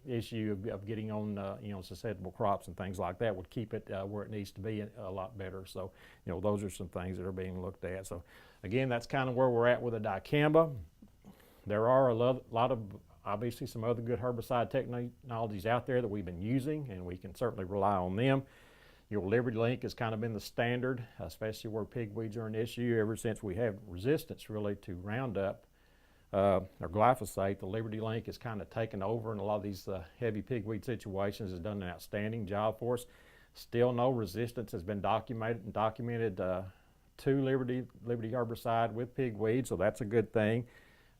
issue of getting on susceptible crops and things like that, would keep it where it needs to be a lot better. So those are some things that are being looked at. So again, that's kind of where we're at with the dicamba. There are a lot of obviously some other good herbicide technologies out there that we've been using, and we can certainly rely on them. Liberty Link has kind of been the standard, especially where pigweeds are an issue ever since we have resistance really to Roundup or glyphosate. The Liberty Link has kind of taken over in a lot of these heavy pigweed situations, has done an outstanding job for us. Still no resistance has been documented to Liberty herbicide with pigweed, so that's a good thing.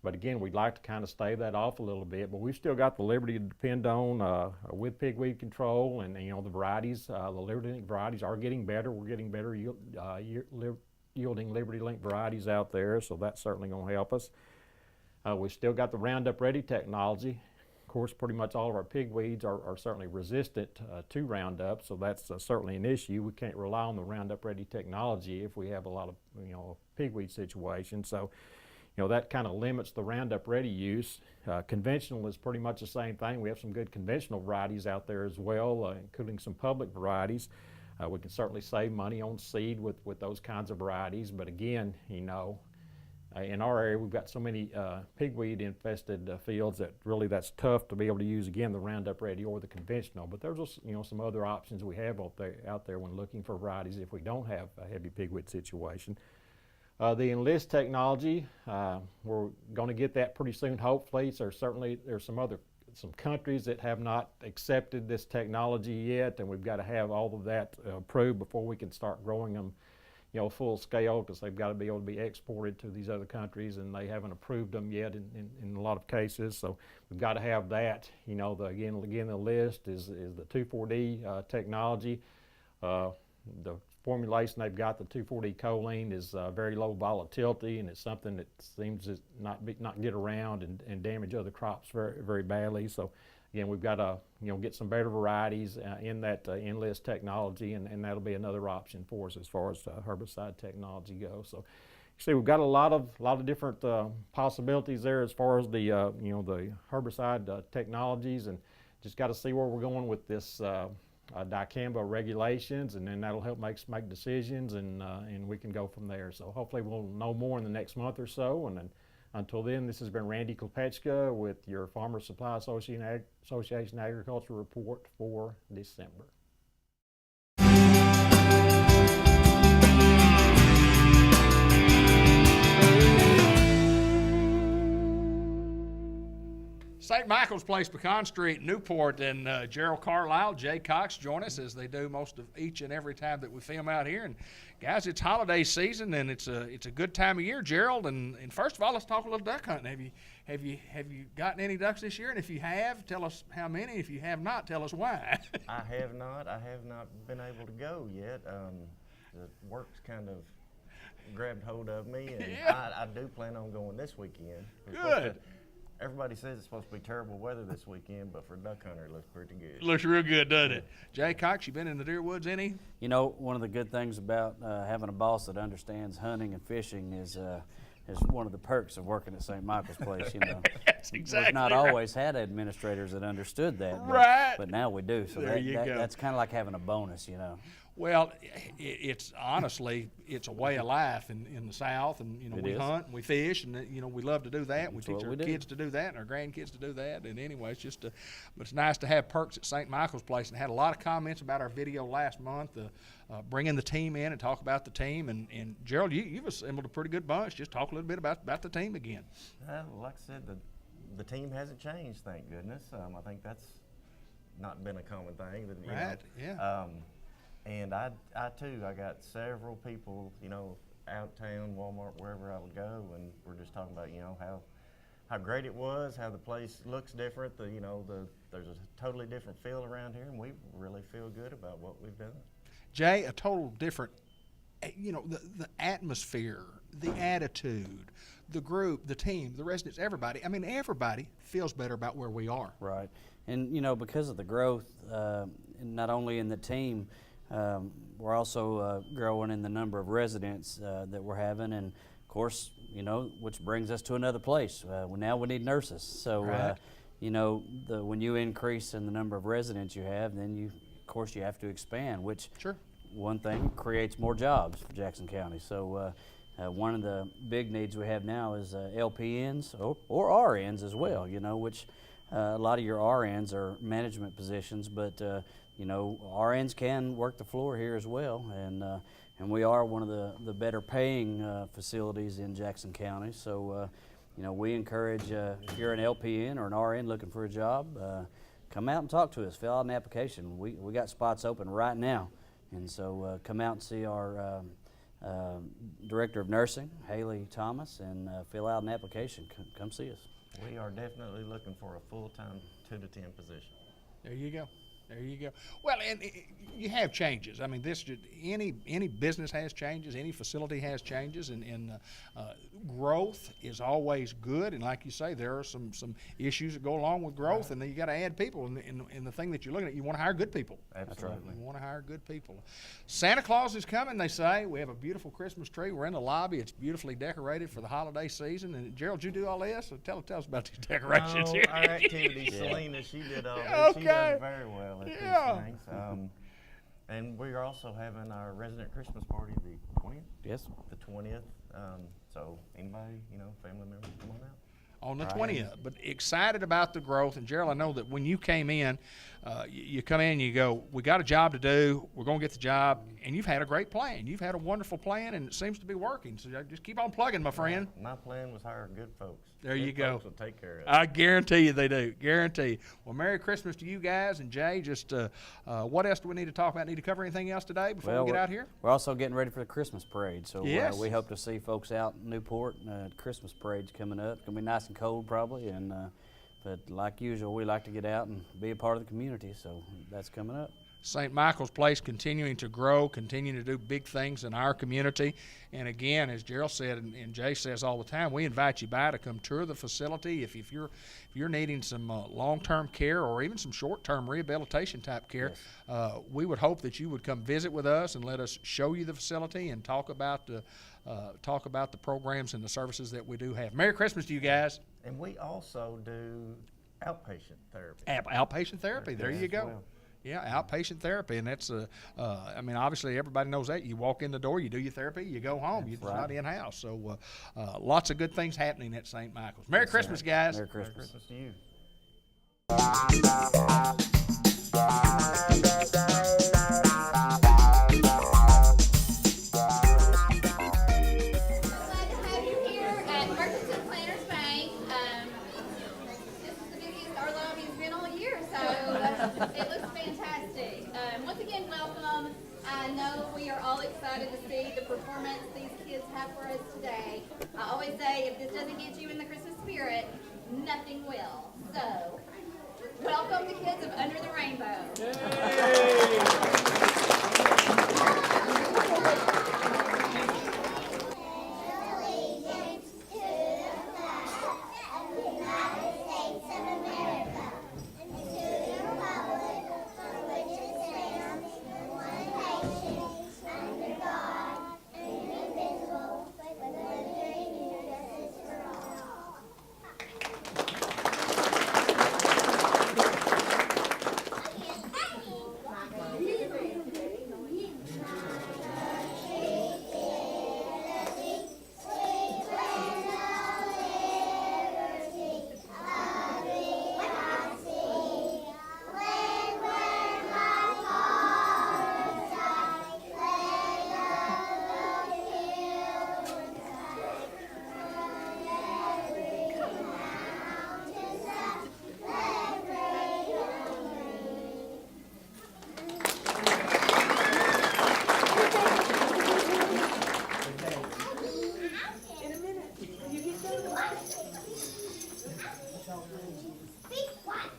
But again, we'd like to kind of stave that off a little bit, but we've still got the Liberty to depend on with pigweed control, and the varieties, the Liberty Link varieties are getting better. We're getting better yielding Liberty Link varieties out there, so that's certainly going to help us. We've still got the Roundup Ready technology. Of course, pretty much all of our pigweeds are certainly resistant to Roundup, so that's certainly an issue. We can't rely on the Roundup Ready technology if we have a lot of pigweed situations. So that kind of limits the Roundup Ready use. Conventional is pretty much the same thing. We have some good conventional varieties out there as well, including some public varieties. We can certainly save money on seed with those kinds of varieties, but again, in our area we've got so many pigweed infested fields that really that's tough to be able to use again the Roundup Ready or the conventional. But there's just some other options we have out there when looking for varieties if we don't have a heavy pigweed situation. The Enlist technology, we're going to get that pretty soon, hopefully. So there's some countries that have not accepted this technology yet, and we've got to have all of that approved before we can start growing them, full scale, because they've got to be able to be exported to these other countries, and they haven't approved them yet in a lot of cases. So we've got to have that. Again, the list is the 2,4-D technology. The formulation they've got, the 2,4-D choline, is very low volatility, and it's something that seems to not get around and damage other crops very, very badly. So again, we've got to get some better varieties in that Enlist technology, and that'll be another option for us as far as herbicide technology goes. So you see, we've got a lot of different possibilities there as far as the the herbicide technologies, and just got to see where we're going with this dicamba regulations, and then that'll help make decisions, and we can go from there. So hopefully we'll know more in the next month or so, and then until then, this has been Randy Klepechka with your Farmer Supply Association Agriculture Report for December. St. Michael's Place, Pecan Street, Newport, and Gerald Carlisle, Jay Cox join us as they do most of each and every time that we film out here. And guys, it's holiday season, and it's a good time of year, Gerald. And first of all, let's talk a little duck hunting. Have you gotten any ducks this year? And if you have, tell us how many. If you have not, tell us why. I have not. I have not been able to go yet. The work's kind of grabbed hold of me, and yeah. I do plan on going this weekend. Good. Everybody says it's supposed to be terrible weather this weekend, but for a duck hunter, it looks pretty good. Looks real good, doesn't it? Jay Cox, you been in the deer woods any? One of the good things about having a boss that understands hunting and fishing is one of the perks of working at St. Michael's Place. That's exactly We've not right. always had administrators that understood that. Right. But now we do. So There you go. that's kind of like having a bonus, you know. Well, it's honestly, it's a way of life in the South, and It we is. hunt and we fish, and we love to do that. We That's teach what our we do. kids to do that and our grandkids to do that. And anyway, it's just, but it's nice to have Perks at St. Michael's Place, and had a lot of comments about our video last month, bringing the team in and talk about the team. And Gerald, you've assembled a pretty good bunch. Just talk a little bit about the team again. Like I said, the team hasn't changed, thank goodness. I think that's not been a common thing. That, Right, yeah. And I too, I got several people, out town, Walmart, wherever I would go, and we're just talking about, how great it was, how the place looks different. There's a totally different feel around here, and we really feel good about what we've done. Jay, a total different, the atmosphere, the attitude, the group, the team, the residents, everybody. I mean, everybody feels better about where we are. Right. And, because of the growth, not only in the team, we're also growing in the number of residents that we're having. And, of course, which brings us to another place. Now we need nurses. So, Right. When you increase in the number of residents you have, then of course, you have to expand, which Sure. one thing creates more jobs for Jackson County. So one of the big needs we have now is LPNs or RNs as well, which a lot of your RNs are management positions, but RNs can work the floor here as well, and we are one of the better paying facilities in Jackson County. So we encourage if you're an LPN or an RN looking for a job, come out and talk to us. Fill out an application. We got spots open right now, and so come out and see our Director of Nursing, Haley Thomas, and fill out an application. Come see us. We are definitely looking for a full-time 2 to 10 position. There you go. There you go. Well, and you have changes. I mean, any business has changes, any facility has changes, and growth is always good. And like you say, there are some issues that go along with growth, and then you got to add people. And the thing that you're looking at, you want to hire good people. Absolutely. You want to hire good people. Santa Claus is coming, they say. We have a beautiful Christmas tree. We're in the lobby. It's beautifully decorated for the holiday season. And Gerald, you do all this? So tell us about these decorations here. Our activities, Selena, she did all this. Okay. She does very well at Yeah. these things. And we are also having our resident Christmas party the 20th. Yes. The 20th. So anybody, family members, come on out. On the Right. 20th, but excited about the growth. And Gerald, I know that when you came in, you come in and you go, we got a job to do, we're going to get the job, and you've had a great plan. You've had a wonderful plan, and it seems to be working. So just keep on plugging, my friend. My plan was hire good folks. There Good you go. Folks will take care of it. I guarantee you they do. Guarantee. Well, Merry Christmas to you guys. And Jay, just what else do we need to talk about? Need to cover anything else today before we get out here? We're also getting ready for the Christmas parade, so Yes. we hope to see folks out in Newport. Christmas parade's coming up. It's gonna be nice and cold probably, and but like usual, we like to get out and be a part of the community, so that's coming up. St. Michael's Place continuing to grow, continuing to do big things in our community. And again, as Gerald said and Jay says all the time, we invite you by to come tour the facility. If you're needing some long-term care or even some short-term rehabilitation type care, we would hope that you would come visit with us and let us show you the facility and talk about the programs and the services that we do have. Merry Christmas to you guys. And we also do outpatient therapy. Outpatient therapy. There you as go. well. Yeah, outpatient therapy, and that's I mean, obviously everybody knows that. You walk in the door, you do your therapy, you go home. It's not in-house. So lots of good things happening at St. Michael's. Merry Christmas, guys. Merry Merry Christmas. Christmas to you. Glad to have you here at Mercantile Planners Bank. This is the busiest our lobby's been all year, so it looks fantastic. Once again, welcome. I know we are all excited to see the performance these kids have for us today. I always say, if this doesn't get you in the Christmas spirit, nothing will. So, welcome the kids of Under the Rainbow. Allegiance to the flag of the United States of America and to the republic for which it stands, one nation, under God, indivisible, with liberty and justice for all. Be quiet.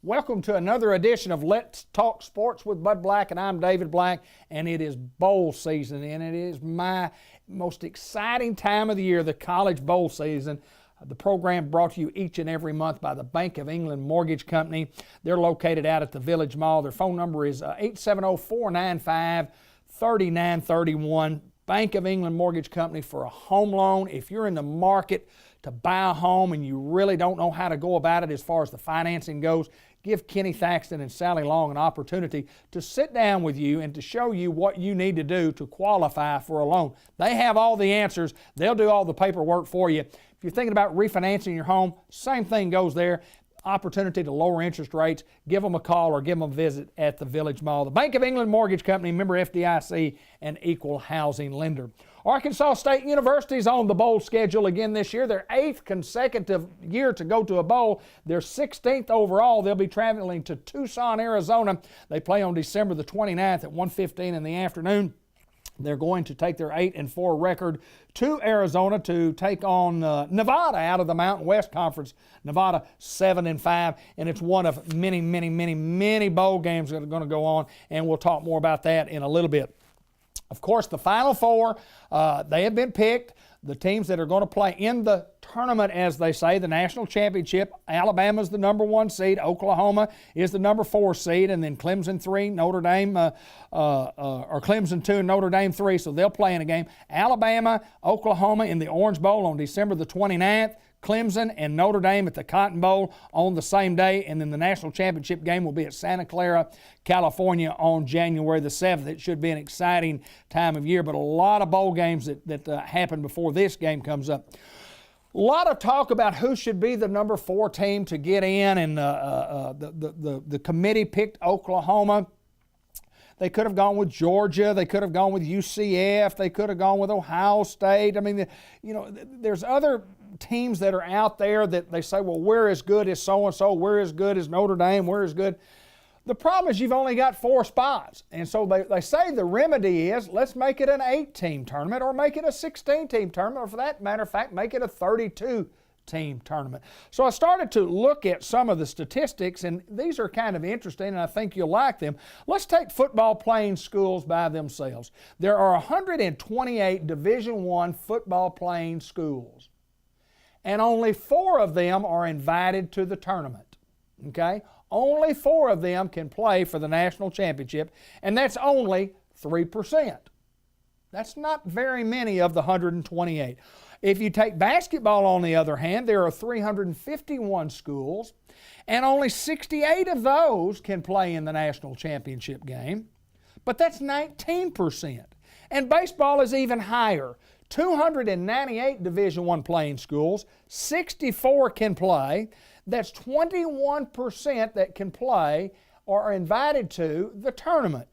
Welcome to another edition of Let's Talk Sports with Bud Black, and I'm David Black, and it is bowl season, and it is my most exciting time of the year, the college bowl season. The program brought to you each and every month by the Bank of England Mortgage Company. They're located out at the Village Mall. Their phone number is 870-495-3931. Bank of England Mortgage Company for a home loan. If you're in the market to buy a home and you really don't know how to go about it as far as the financing goes, give Kenny Thaxton and Sally Long an opportunity to sit down with you and to show you what you need to do to qualify for a loan. They have all the answers. They'll do all the paperwork for you. If you're thinking about refinancing your home, same thing goes there. Opportunity to lower interest rates, give them a call or give them a visit at the Village Mall. The Bank of England Mortgage Company, member FDIC, and equal housing lender. Arkansas State University is on the bowl schedule again this year. Their 8th consecutive year to go to a bowl. Their 16th overall. They'll be traveling to Tucson, Arizona. They play on December the 29th at 1:15 in the afternoon. They're going to take their 8-4 record to Arizona to take on Nevada out of the Mountain West Conference. Nevada 7-5, and it's one of many bowl games that are going to go on, and we'll talk more about that in a little bit. Of course, the Final Four, they have been picked. The teams that are going to play in the tournament, as they say, the national championship. Alabama's the number 1 seed. Oklahoma is the number 4 seed. And then Clemson 3, Notre Dame, or Clemson 2 and Notre Dame 3. So they'll play in a game. Alabama, Oklahoma in the Orange Bowl on December the 29th. Clemson and Notre Dame at the Cotton Bowl on the same day, and then the national championship game will be at Santa Clara, California on January the 7th. It should be an exciting time of year, but a lot of bowl games that happen before this game comes up. A lot of talk about who should be the number 4 team to get in, and the committee picked Oklahoma. They could have gone with Georgia. They could have gone with UCF. They could have gone with Ohio State. I mean, there's other teams that are out there that they say, well, we're as good as so-and-so, we're as good as Notre Dame, we're as good. The problem is you've only got 4 spots. And so they say the remedy is let's make it an 8-team tournament or make it a 16-team tournament, or for that matter of fact, make it a 32-team tournament. So I started to look at some of the statistics, and these are kind of interesting, and I think you'll like them. Let's take football playing schools by themselves. There are 128 Division I football playing schools, and only 4 of them are invited to the tournament, okay? Only 4 of them can play for the national championship, and that's only 3%. That's not very many of the 128. If you take basketball, on the other hand, there are 351 schools, and only 68 of those can play in the national championship game, but that's 19%. And baseball is even higher. 298 Division I playing schools, 64 can play. That's 21% that can play or are invited to the tournament.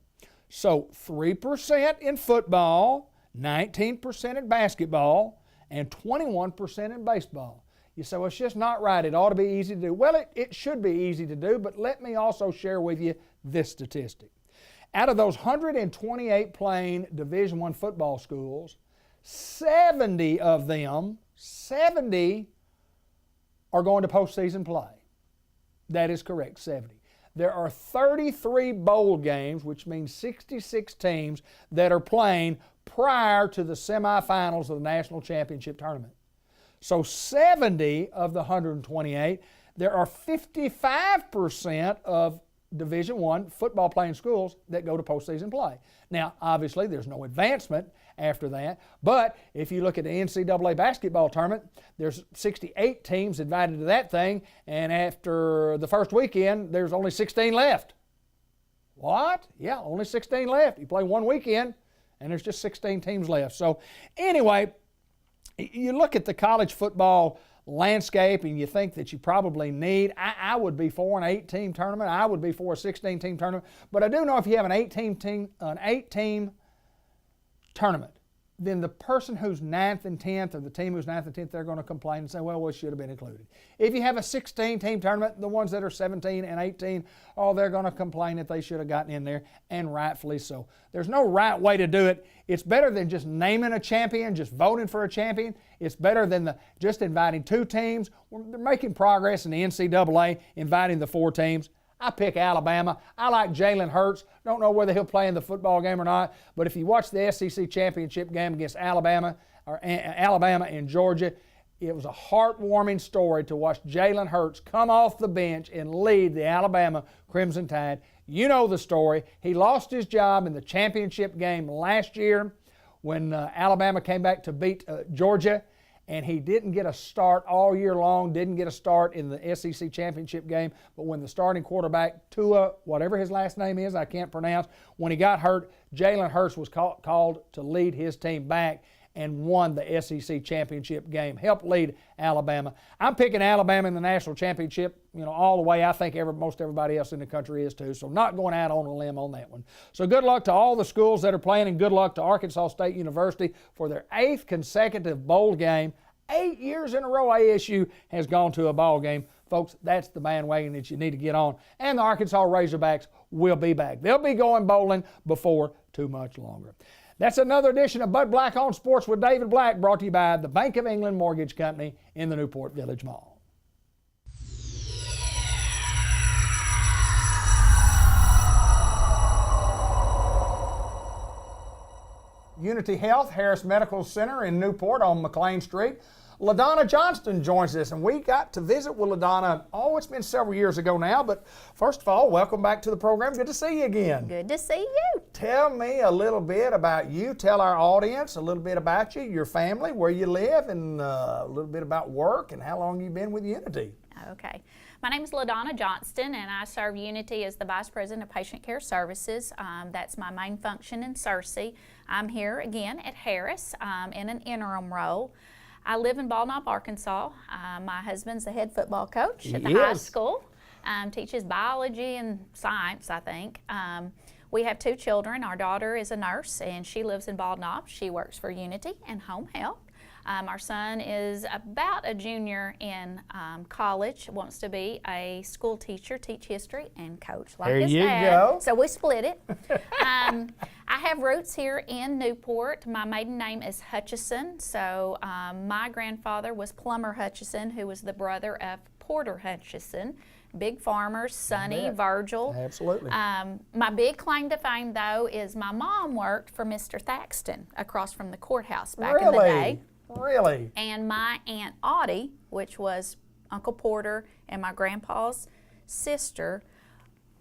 So 3% in football, 19% in basketball, and 21% in baseball. You say, well, it's just not right. It ought to be easy to do. Well, it should be easy to do, but let me also share with you this statistic. Out of those 128 playing Division I football schools, 70 of them, 70 are going to postseason play. That is correct, 70. There are 33 bowl games, which means 66 teams that are playing prior to the semifinals of the national championship tournament. So 70 of the 128, there are 55% of Division I football playing schools that go to postseason play. Now, obviously, there's no advancement after that, but if you look at the NCAA basketball tournament, there's 68 teams invited to that thing, and after the first weekend, there's only 16 left. What? Yeah, only 16 left. You play one weekend, and there's just 16 teams left. So anyway, you look at the college football landscape and you think that you probably need, I would be for an 8-team tournament. I would be for a 16-team tournament. But I do know if you have an 8-team tournament, then the person who's 9th and 10th, or the team who's 9th and 10th, they're going to complain and say, well, it should have been included. If you have a 16-team tournament, the ones that are 17 and 18, they're going to complain that they should have gotten in there, and rightfully so. There's no right way to do it. It's better than just naming a champion, just voting for a champion. It's better than just inviting 2 teams. They're making progress in the NCAA, inviting the 4 teams. I pick Alabama. I like Jalen Hurts. Don't know whether he'll play in the football game or not, but if you watch the SEC championship game against Alabama and Georgia, it was a heartwarming story to watch Jalen Hurts come off the bench and lead the Alabama Crimson Tide. You know the story. He lost his job in the championship game last year when Alabama came back to beat Georgia, and he didn't get a start all year long, didn't get a start in the SEC championship game, but when the starting quarterback, Tua, whatever his last name is, I can't pronounce, when he got hurt, Jalen Hurts was called to lead his team back and won the SEC championship game, helped lead Alabama. I'm picking Alabama in the national championship, all the way. I think most everybody else in the country is too, so not going out on a limb on that one. So good luck to all the schools that are playing, and good luck to Arkansas State University for their 8th consecutive bowl game. 8 years in a row ASU has gone to a bowl game. Folks, that's the bandwagon that you need to get on. And the Arkansas Razorbacks will be back. They'll be going bowling before too much longer. That's another edition of Bud Black on Sports with David Black, brought to you by the Bank of England Mortgage Company in the Newport Village Mall. Unity Health, Harris Medical Center in Newport on McLean Street. LaDonna Johnston joins us, and we got to visit with LaDonna, it's been several years ago now, but first of all, welcome back to the program. Good to see you again. Good to see you. Tell me a little bit about you. Tell our audience a little bit about you, your family, where you live, and a little bit about work and how long you've been with Unity. Okay. My name is LaDonna Johnston, and I serve Unity as the Vice President of Patient Care Services. That's my main function in Searcy. I'm here again at Harris in an interim role. I live in Bald Knob, Arkansas. My husband's the head football coach at the high school. Teaches biology and science, I think. We have 2 children. Our daughter is a nurse, and she lives in Bald Knob. She works for Unity and Home Health. Our son is about a junior in college, wants to be a school teacher, teach history, and coach like his dad. There you go. So we split it. I have roots here in Newport. My maiden name is Hutchison. So my grandfather was Plummer Hutchison, who was the brother of Porter Hutchison. Big farmers, Sonny, Virgil. Absolutely. My big claim to fame, though, is my mom worked for Mr. Thaxton across from the courthouse back in the day. Really? And my Aunt Audie, which was Uncle Porter and my grandpa's sister,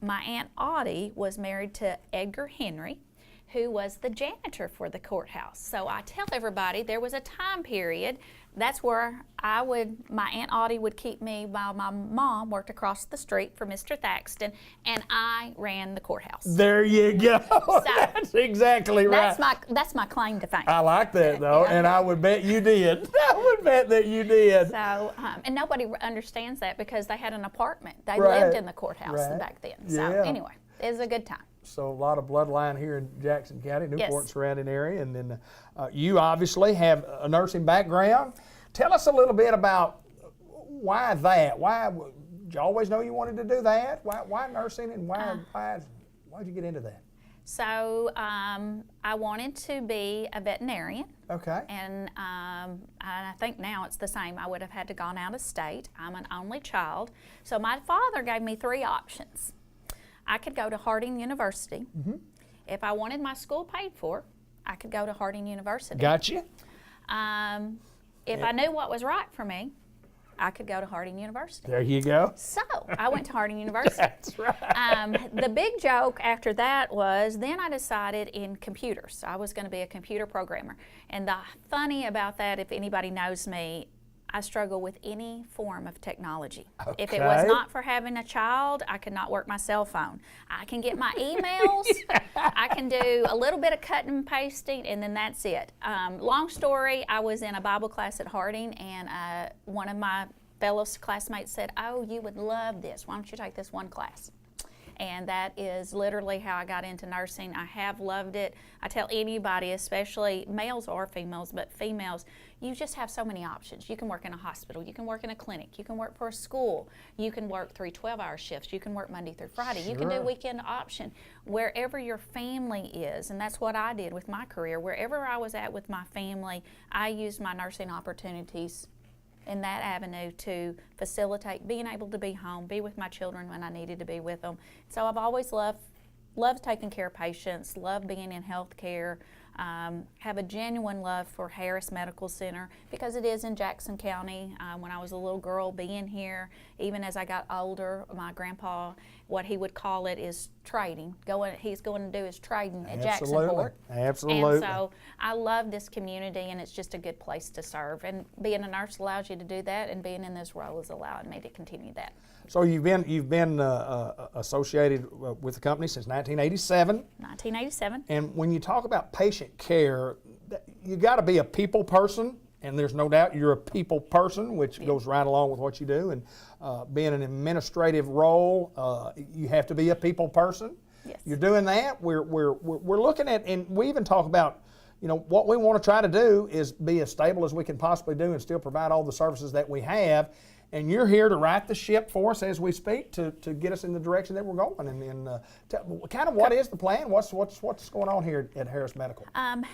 my Aunt Audie was married to Edgar Henry, who was the janitor for the courthouse. So I tell everybody there was a time period, that's where my Aunt Audie would keep me while my mom worked across the street for Mr. Thaxton, and I ran the courthouse. There you go. So, that's exactly right. That's my claim to fame. I like that, though, and I would bet you did. I would bet that you did. So, and nobody understands that because they had an apartment. They lived in the courthouse back then. So anyway, it was a good time. So a lot of bloodline here in Jackson County, Newport surrounding area, and then you obviously have a nursing background. Tell us a little bit about why that. Why did you always know you wanted to do that? Why nursing, and why'd you get into that? So I wanted to be a veterinarian. Okay. And I think now it's the same. I would have had to gone out of state. I'm an only child. So my father gave me 3 options. I could go to Harding University. Mm-hmm. If I wanted my school paid for, I could go to Harding University. Gotcha. If I knew what was right for me, I could go to Harding University. There you go. So I went to Harding University. That's right. The big joke after that was then I decided in computers. I was going to be a computer programmer. And the funny about that, if anybody knows me, I struggle with any form of technology. Okay. If it was not for having a child, I could not work my cell phone. I can get my emails, I can do a little bit of cutting and pasting, and then that's it. Long story, I was in a Bible class at Harding, and one of my fellow classmates said, "Oh, you would love this. Why don't you take this one class?" And that is literally how I got into nursing. I have loved it. I tell anybody, especially males or females, but females, you just have so many options. You can work in a hospital, you can work in a clinic, you can work for a school, you can work 3 12-hour shifts, you can work Monday through Friday, you can do weekend option, wherever your family is. And that's what I did with my career. Wherever I was at with my family, I used my nursing opportunities in that avenue to facilitate being able to be home, be with my children when I needed to be with them. So I've always loved taking care of patients, loved being in healthcare, have a genuine love for Harris Medical Center because it is in Jackson County. When I was a little girl being here, even as I got older, my grandpa, what he would call it is trading. He's going to do his trading at Jacksonport. Absolutely. And so I love this community, and it's just a good place to serve. And being a nurse allows you to do that, and being in this role is allowing me to continue that. So you've been associated with the company since 1987. 1987. And when you talk about patient care, you got to be a people person, and there's no doubt you're a people person, which goes right along with what you do. And being an administrative role, you have to be a people person. Yes. You're doing that. We're looking at, and we even talk about, what we want to try to do is be as stable as we can possibly do and still provide all the services that we have. And you're here to right the ship for us as we speak to get us in the direction that we're going. And kind of what is the plan? What's going on here at Harris Medical?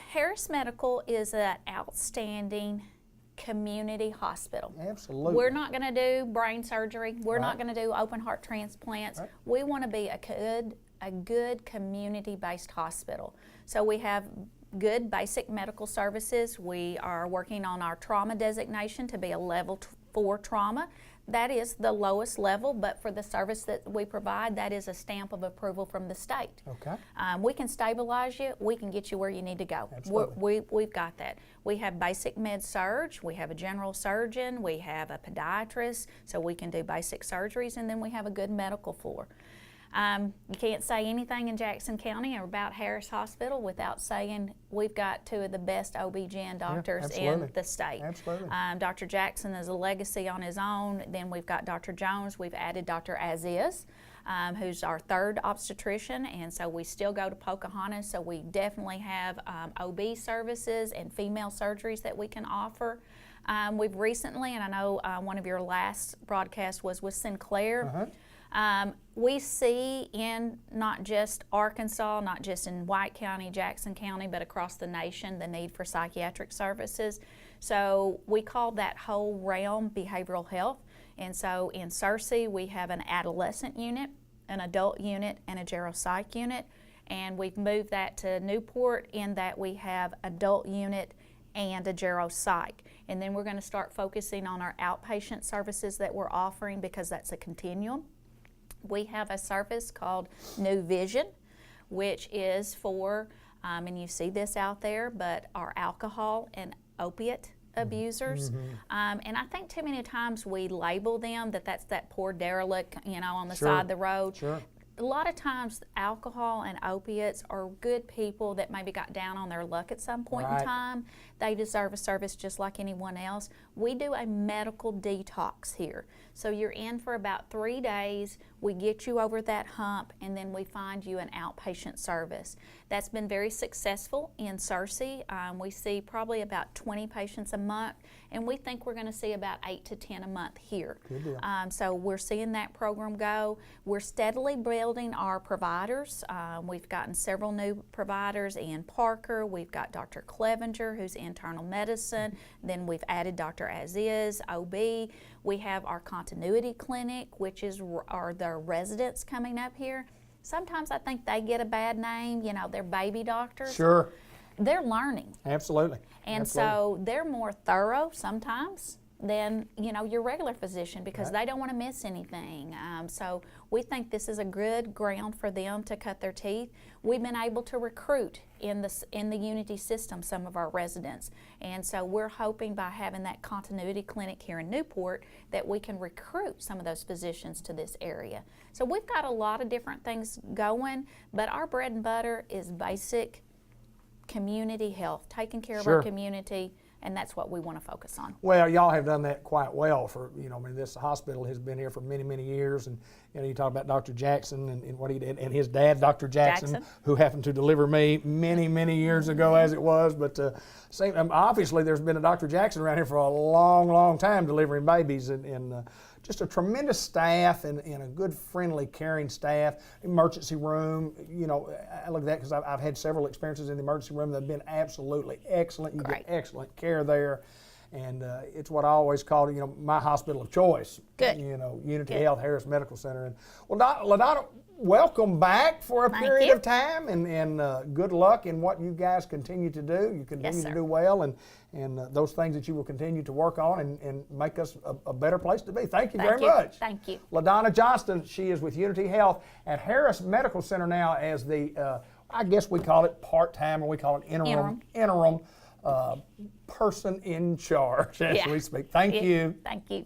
Harris Medical is an outstanding community hospital. Absolutely. We're not going to do brain surgery. We're not going to do open heart transplants. Right. We want to be a good community-based hospital. So we have good basic medical services. We are working on our trauma designation to be a level 4 trauma. That is the lowest level, but for the service that we provide, that is a stamp of approval from the state. Okay. We can stabilize you. We can get you where you need to go. Absolutely. We've got that. We have basic med surge. We have a general surgeon. We have a podiatrist, so we can do basic surgeries, and then we have a good medical floor. You can't say anything in Jackson County or about Harris Hospital without saying we've got 2 of the best OB-GYN doctors in the state. Absolutely. Dr. Jackson is a legacy on his own. Then we've got Dr. Jones. We've added Dr. Aziz, who's our 3rd obstetrician, and so we still go to Pocahontas, so we definitely have OB services and female surgeries that we can offer. We've recently, and I know one of your last broadcasts was with Sinclair, we see in not just Arkansas, not just in White County, Jackson County, but across the nation, the need for psychiatric services. So we call that whole realm behavioral health. And so in Searcy, we have an adolescent unit, an adult unit, and a geropsych unit. And we've moved that to Newport in that we have adult unit and a geropsych. And then we're going to start focusing on our outpatient services that we're offering because that's a continuum. We have a service called New Vision, which is for, and you see this out there, but our alcohol and opiate abusers. And I think too many times we label them that's that poor derelict, on the side of the road. Sure. A lot of times alcohol and opiates are good people that maybe got down on their luck at some point in time. They deserve a service just like anyone else. We do a medical detox here. So you're in for about 3 days, we get you over that hump, and then we find you an outpatient service. That's been very successful in Searcy. We see probably about 20 patients a month, and we think we're going to see about 8 to 10 a month here. Good deal. So we're seeing that program go. We're steadily building our providers. We've gotten several new providers in Parker. We've got Dr. Clevenger, who's internal medicine. Then we've added Dr. Aziz, OB. We have our continuity clinic, which are the residents coming up here. Sometimes I think they get a bad name, they're baby doctors. Sure. They're learning. Absolutely. And so they're more thorough sometimes than your regular physician because they don't want to miss anything. So we think this is a good ground for them to cut their teeth. We've been able to recruit in the Unity system some of our residents, and so we're hoping by having that continuity clinic here in Newport that we can recruit some of those physicians to this area. So we've got a lot of different things going, but our bread and butter is basic community health, taking care of our community. And that's what we want to focus on. Well, y'all have done that quite well for, this hospital has been here for many, many years. And, you talk about Dr. Jackson and what he did, and his dad, Dr. Jackson, who happened to deliver me many, many years ago as it was. But obviously there's been a Dr. Jackson around here for a long, long time delivering babies. And just a tremendous staff and a good, friendly, caring staff. Emergency room, I look at that because I've had several experiences in the emergency room that have been absolutely excellent. You get excellent care there. and it's what I always call, my hospital of choice. Good. Unity Good. Health Harris Medical Center. And well, LaDonna, welcome back for a Thank period you. of time, and good luck in what you guys continue to do. You continue to sir. do well, and those things that you will continue to work on and make us a better place to be. Thank you very much. Thank you. LaDonna Johnston, she is with Unity Health at Harris Medical Center now as the, I guess we call it part-time, or we call it interim person in charge as we speak. Thank you. Thank you.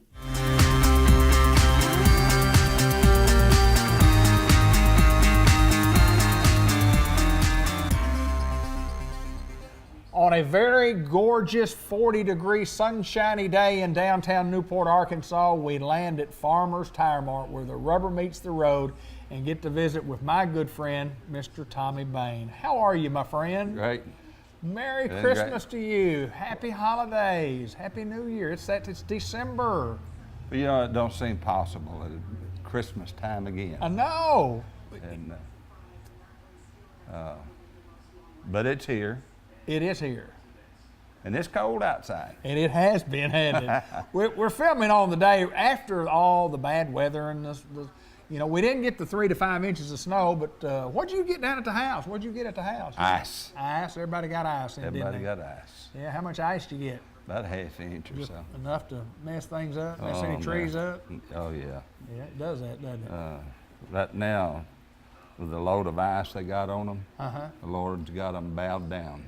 On a very gorgeous 40-degree sunshiny day in downtown Newport, Arkansas, we land at Farmer's Tire Mart where the rubber meets the road and get to visit with my good friend, Mr. Tommy Bain. How are you, my friend? Great. Merry Doing Christmas to you. Happy holidays. Happy New Year. It's December. But it don't seem possible at Christmas time again. I know. And, but it's here. It is here. And it's cold outside. And it has been, hasn't it? We're filming on the day after all the bad weather and we didn't get the 3 to 5 inches of snow, but what'd you get down at the house? What'd you get at the house? Ice. Ice. Everybody got ice in, Everybody didn't they? got ice. Yeah. How much ice did you get? About a half inch or Just so. enough to mess things up, mess Oh, any trees man. up. Oh yeah. Yeah, it does that, doesn't it? Right now, with the load of ice they got on them, the Lord's got them bowed down.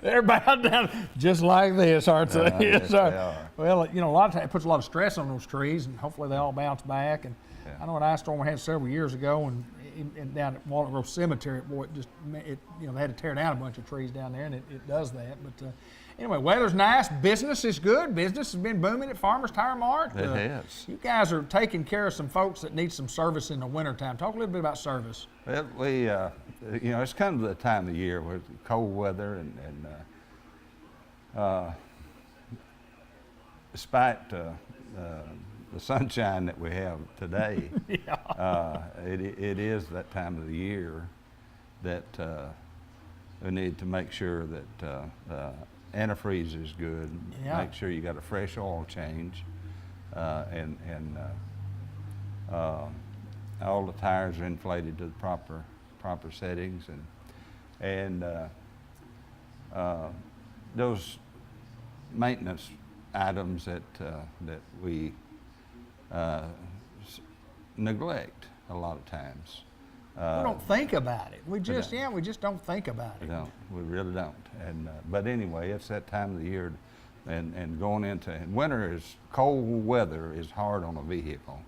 They're bowed down just like this, aren't they? Yes, they are. Well, a lot of times it puts a lot of stress on those trees, and hopefully they all bounce back. And I know an ice storm we had several years ago, and down at Walnut Grove Cemetery, boy, they had to tear down a bunch of trees down there, and it does that. But anyway, weather's nice, business is good. Business has been booming at Farmer's Tire Mart. It has. You guys are taking care of some folks that need some service in the wintertime. Talk a little bit about service. Well, we, it's kind of the time of year with cold weather and despite the sunshine that we have today, it is that time of the year that we need to make sure that antifreeze is good. Yeah. Make sure you got a fresh oil change, and all the tires are inflated to the proper settings, and those maintenance items that we neglect a lot of times. We don't think about it. We just don't think about it. We really don't. And but anyway, it's that time of the year, and going into winter is cold weather is hard on a vehicle,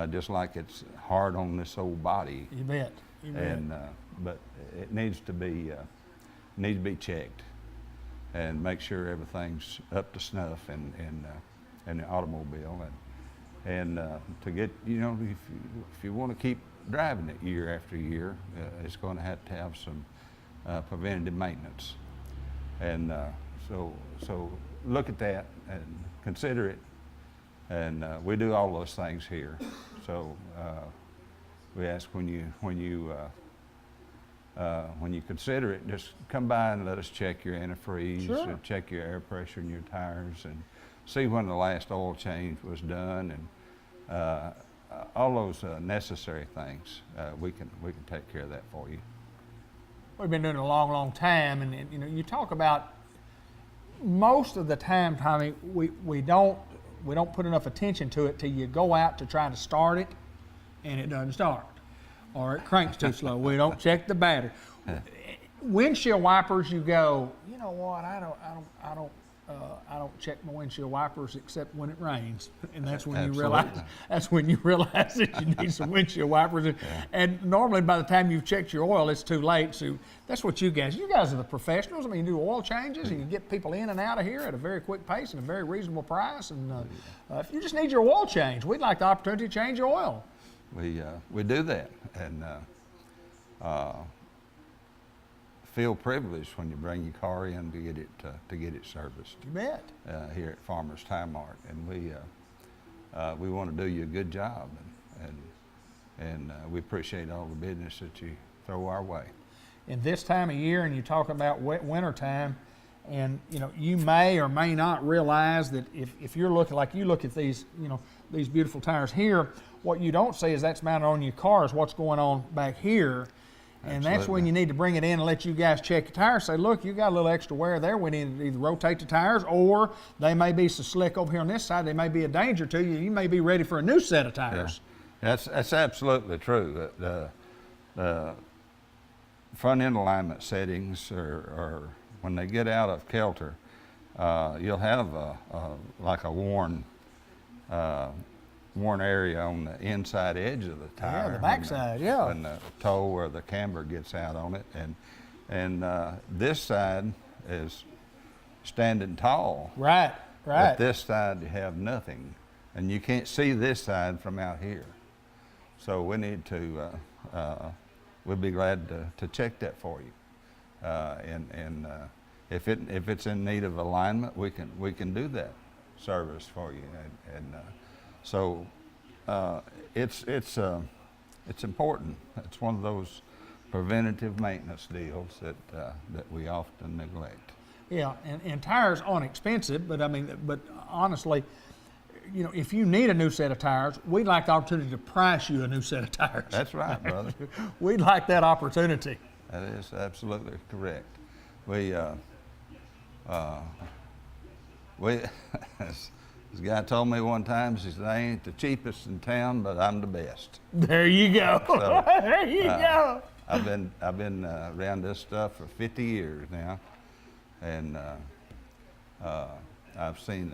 just like it's hard on this old body. You bet. You bet. And but it needs to be checked, and make sure everything's up to snuff in the automobile, and to get if you want to keep driving it year after year, it's going to have some preventative maintenance, and so look at that and consider it, and we do all those things here. So we ask when you consider it, just come by and let us check your antifreeze, and check your air pressure in your tires, and see when the last oil change was done, and all those necessary things. We can take care of that for you. We've been doing it a long, long time, and you talk about most of the time, Tommy, we don't put enough attention to it till you go out to try to start it, and it doesn't start, or it cranks too slow. We don't check the battery. Windshield wipers, you go, you know what? I don't check my windshield wipers except when it rains, and that's when you realize that you need some windshield wipers. And normally, by the time you've checked your oil, it's too late. So that's what you guys are the professionals. I mean, you do oil changes and you get people in and out of here at a very quick pace and a very reasonable price. And if you just need your oil change, we'd like the opportunity to change your oil. We do that, and feel privileged when you bring your car in to get it serviced. You bet. Here at Farmer's Tire Mart, and we want to do you a good job, and we appreciate all the business that you throw our way. In this time of year, and you talk about winter time, And you know, you may or may not realize that if you're looking, like you look at these, you know, these beautiful tires here, what you don't see is that's mounted on your car is what's going on back here. And that's when you need to bring it in and let you guys check your tires. Say, look, you got a little extra wear there. We need to either rotate the tires, or they may be so slick over here on this side, they may be a danger to you. You may be ready for a new set of tires. Yeah. That's absolutely true. The front end alignment settings are when they get out of kilter, you'll have like a worn area on the inside edge of the tire. Yeah, the backside, yeah. When the toe or the camber gets out on it. And this side is standing tall. Right. But this side you have nothing. And you can't see this side from out here. So we need to, we'd be glad to check that for you. If it's in need of alignment, we can do that service for you. So it's important. It's one of those preventative maintenance deals that we often neglect. Yeah, and tires aren't expensive, but I mean, but honestly, you know, if you need a new set of tires, we'd like the opportunity to price you a new set of tires. That's right, brother. We'd like that opportunity. That is absolutely correct. This guy told me one time, he said, I ain't the cheapest in town, but I'm the best. There you go. So, there you go. I've been around this stuff for 50 years now, and I've seen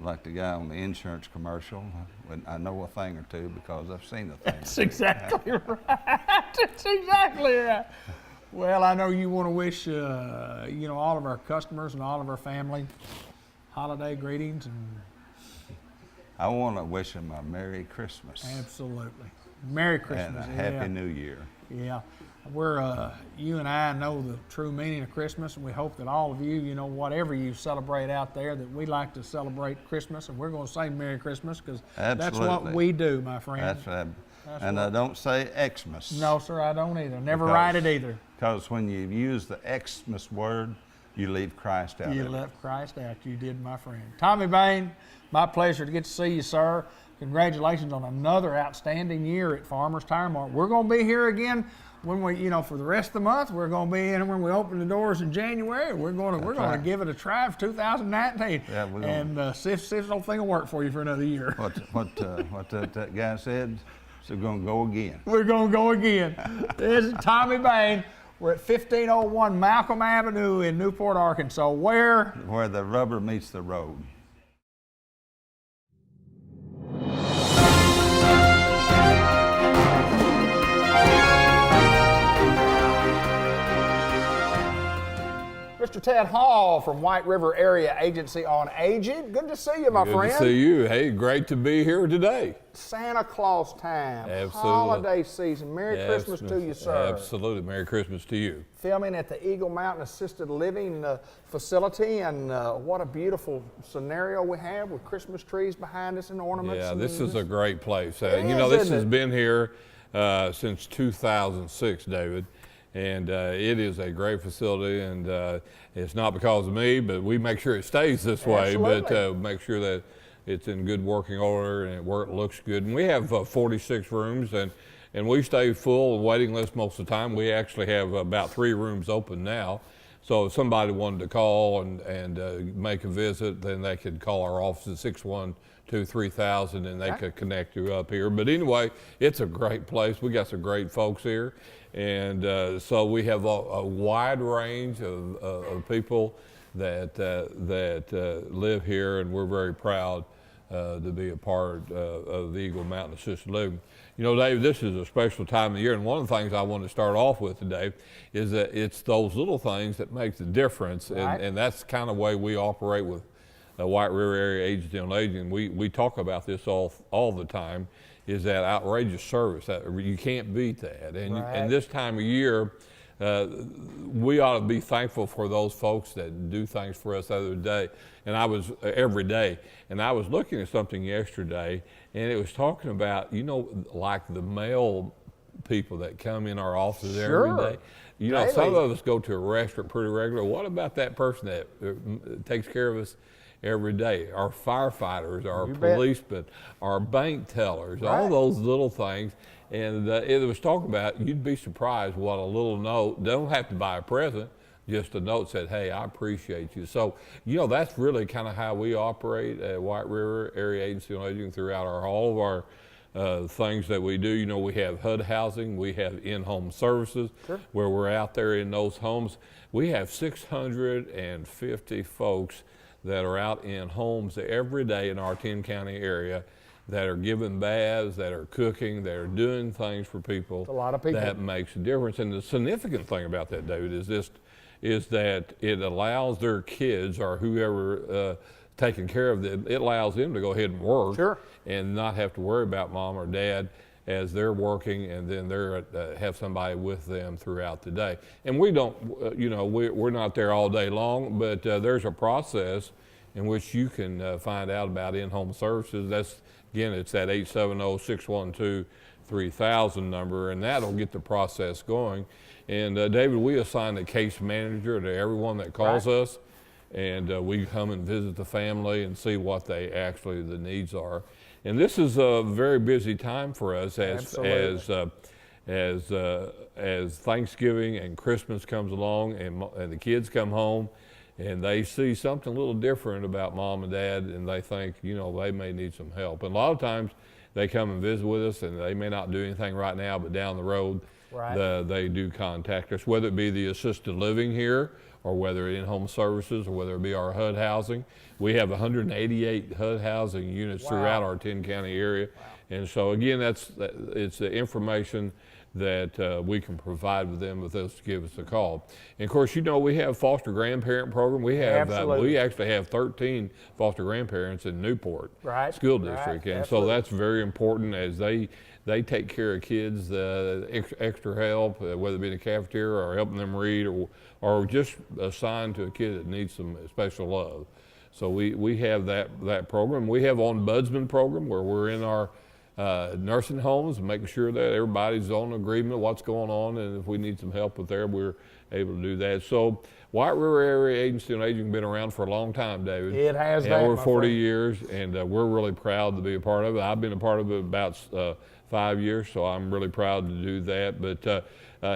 like the guy on the insurance commercial. I know a thing or two because I've seen a thing. That's exactly right. That's exactly right. Well, I know you want to wish you know, all of our customers and all of our family holiday greetings, and I want to wish them a Merry Christmas. Absolutely. Merry Christmas. And a Happy New Year. Yeah. We're, you and I know the true meaning of Christmas, and we hope that all of you, you know, whatever you celebrate out there, that we like to celebrate Christmas, and we're going to say Merry Christmas because that's what we do, my friend. That's right. And I don't say Xmas. No, sir, I don't either. Never write it either. Because when you use the Xmas word, you leave Christ out. You left Christ out. You did, my friend. Tommy Bain, my pleasure to get to see you, sir. Congratulations on another outstanding year at Farmers Tire Mart. We're going to be here again when we, you know, for the rest of the month. We're going to be in when we open the doors in January. We're going to give it a try for 2019. Yeah, and see if this whole thing will work for you for another year. What that guy said? So we're going to go again. We're going to go again. This is Tommy Bain. We're at 1501 Malcolm Avenue in Newport, Arkansas. Where the rubber meets the road. Mr. Ted Hall from White River Area Agency on Aging. Good to see you, my friend. Good to see you. Hey, great to be here today. Santa Claus time. Absolutely. Holiday season. Merry Christmas to you, sir. Absolutely. Merry Christmas to you. Filming at the Eagle Mountain Assisted Living Facility, and what a beautiful scenario we have with Christmas trees behind us and ornaments. Yeah, this is a great place. You know, this has been here since 2006, David. And it is a great facility, and it's not because of me, but we make sure it stays this way. Absolutely. But make sure that it's in good working order and it looks good. And we have 46 rooms, and we stay full and waiting list most of the time. We actually have about 3 rooms open now. So if somebody wanted to call and make a visit, then they could call our office at 612-3000 and they could connect you up here. But anyway, it's a great place. We got some great folks here. And so we have a wide range of people that live here, and we're very proud to be a part of the Eagle Mountain Assisted Living. You know, Dave, this is a special time of year, and one of the things I want to start off with today is that it's those little things that make the difference, and that's kind of the way we operate with White River Area Agency on Aging. We talk about this all the time. Is that outrageous service. You can't beat that. And this time of year, we ought to be thankful for those folks that do things for us every day. And every day. And I was looking at something yesterday, and it was talking about, you know, like the male people that come in our offices every day. You know, some Daily. of us go to a restaurant pretty regular. What about that person that takes care of us every day? Our firefighters, our You bet. policemen, our bank tellers, all Right. those little things. And it was talking about, you'd be surprised what a little note, don't have to buy a present, just a note said, hey, I appreciate you. So, you know, that's really kind of how we operate at White River Area Agency on Aging throughout all of our things that we do. You know, we have HUD housing, we have in-home services, where we're out there in those homes. We have 650 folks that are out in homes every day in our 10-county area that are giving baths, that are cooking, that are doing things for people. A lot of people. That makes a difference. And the significant thing about that, David, is that it allows their kids or whoever taking care of them, it allows them to go ahead and work. Sure. And not have to worry about mom or dad as they're working, and then they're have somebody with them throughout the day. And we don't, you know, we're not there all day long, but there's a process in which you can find out about in-home services. That's, again, it's that 870-612-3000 number, and that'll get the process going. And David, we assign a case manager to everyone that calls us, and we come and visit the family and see what the needs are. And this is a very busy time for us as Thanksgiving and Christmas comes along, and the kids come home and they see something a little different about mom and dad, and they think, you know, they may need some help. And a lot of times they come and visit with us, and they may not do anything right now, but down the road they do contact us, whether it be the assisted living here, or whether in-home services, or whether it be our HUD housing. We have 188 HUD housing units throughout our 10-county area. And so again, it's the information that we can provide with them if they'll give us a call. And of course, you know, we have foster grandparent program. We have we actually have 13 foster grandparents in Newport School District. And so that's very important as they take care of kids, extra help, whether it be in the cafeteria or helping them read, or just assigned to a kid that needs some special love. So we have that program. We have ombudsman program where we're in our nursing homes and making sure that everybody's on agreement of what's going on, and if we need some help with there, we're able to do that. So White River Area Agency on Aging has been around for a long time, David. It has been over 40 years, and we're really proud to be a part of it. I've been a part of it about 5 years, so I'm really proud to do that. But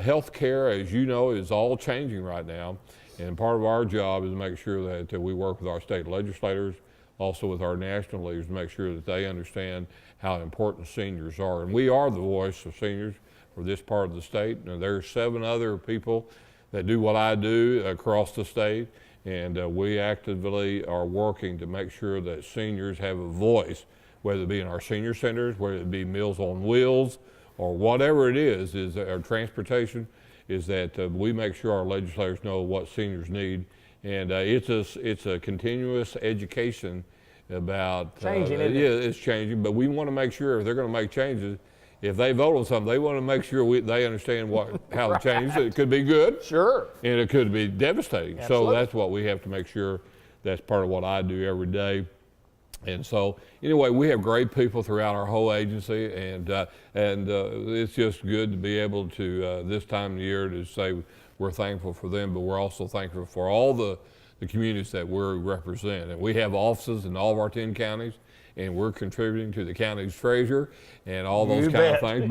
health care, as you know, is all changing right now, and part of our job is to make sure that we work with our state legislators, also with our national leaders, to make sure that they understand how important seniors are. And we are the voice of seniors for this part of the state. And there's 7 other people that do what I do across the state, and we actively are working to make sure that seniors have a voice, whether it be in our senior centers, whether it be Meals on Wheels, or whatever it is our transportation, is that we make sure our legislators know what seniors need. And it's a continuous education about changing. It's changing, but we want to make sure if they're going to make changes, if they vote on something, they want to make sure they understand how to change it. It could be good, and it could be devastating. Absolutely. So that's what we have to make sure. That's part of what I do every day. And so, anyway, we have great people throughout our whole agency, and it's just good to be able to this time of the year to say we're thankful for them, but we're also thankful for all the communities that we represent. And we have offices in all of our 10 counties, and we're contributing to the county's treasurer and all those kind of things.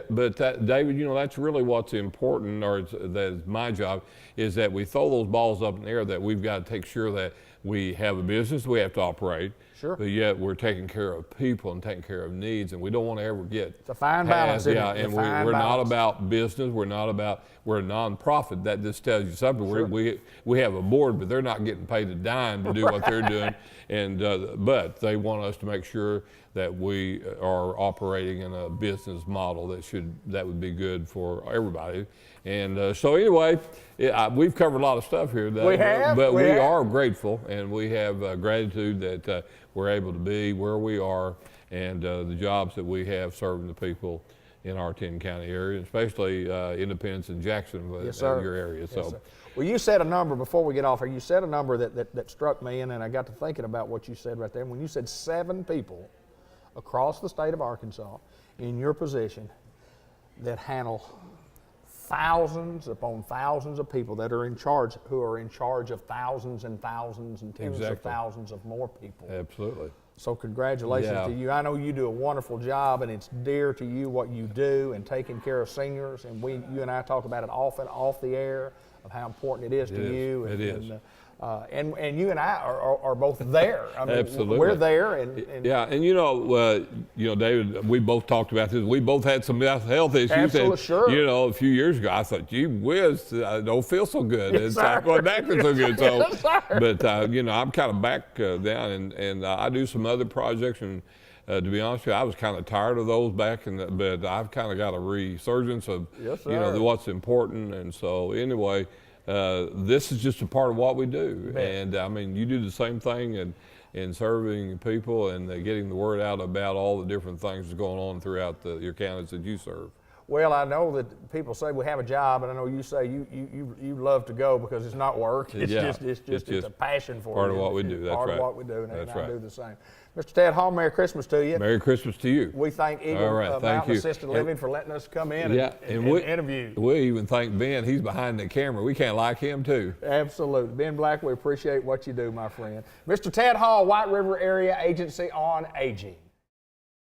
But David, you know, that's really what's important, or that is my job, is that we throw those balls up in the air, that we've got to take sure that we have a business we have to operate, but yet we're taking care of people and taking care of needs, and we don't want to ever get it's a fine balance. And we're not about business. We're a nonprofit. That just tells you something. We have a board, but they're not getting paid a dime to do what they're doing. And but they want us to make sure that we are operating in a business model that would be good for everybody. And so anyway, we've covered a lot of stuff here today. We are grateful, and we have gratitude that we're able to be where we are, and the jobs that we have serving the people in our 10-county area, especially Independence and Jacksonville, your area. Yes, sir. Well, you said a number before we get off here. You said a number that struck me, and I got to thinking about what you said right there. When you said 7 people across the state of Arkansas in your position that handle thousands upon thousands of people that are in charge, who are in charge of thousands and thousands and tens of Exactly. thousands of more people. Absolutely. So congratulations Yeah. to you. I know you do a wonderful job, and it's dear to you what you do and taking care of seniors. And you and I talk about it often off the air of how important it is to you. It is. And you and I are both there. I mean, Absolutely. we're there. And Yeah, and David, we both talked about this. We both had some health issues. Absolutely, and, sure. A few years ago, I thought, gee whiz, I don't feel so good. Yes, It's sir. not going back so good. So, Yes, sir. but I'm kind of back down, and I do some other projects. And to be honest with you, I was kind of tired of those back, but I've kind of got a resurgence of Yes, sir. what's important. And so anyway. This is just a part of what we do, and I mean, you do the same thing in serving people and getting the word out about all the different things that's going on throughout your counties that you serve. Well, I know that people say we have a job, and I know you say you love to go because it's not work. It's Yeah, just a passion for part you. of what we do. That's part right. of what we do, and That's I right. do the same. Mr. Ted Hall, Merry Christmas to you. Merry Christmas to you. We thank Eagle All right, thank Mountain you. Assisted Living for letting us come in and we interview. We even thank Ben. He's behind the camera. We can't like him too. Absolutely. Ben Black, we appreciate what you do, my friend. Mr. Ted Hall, White River Area Agency on Aging.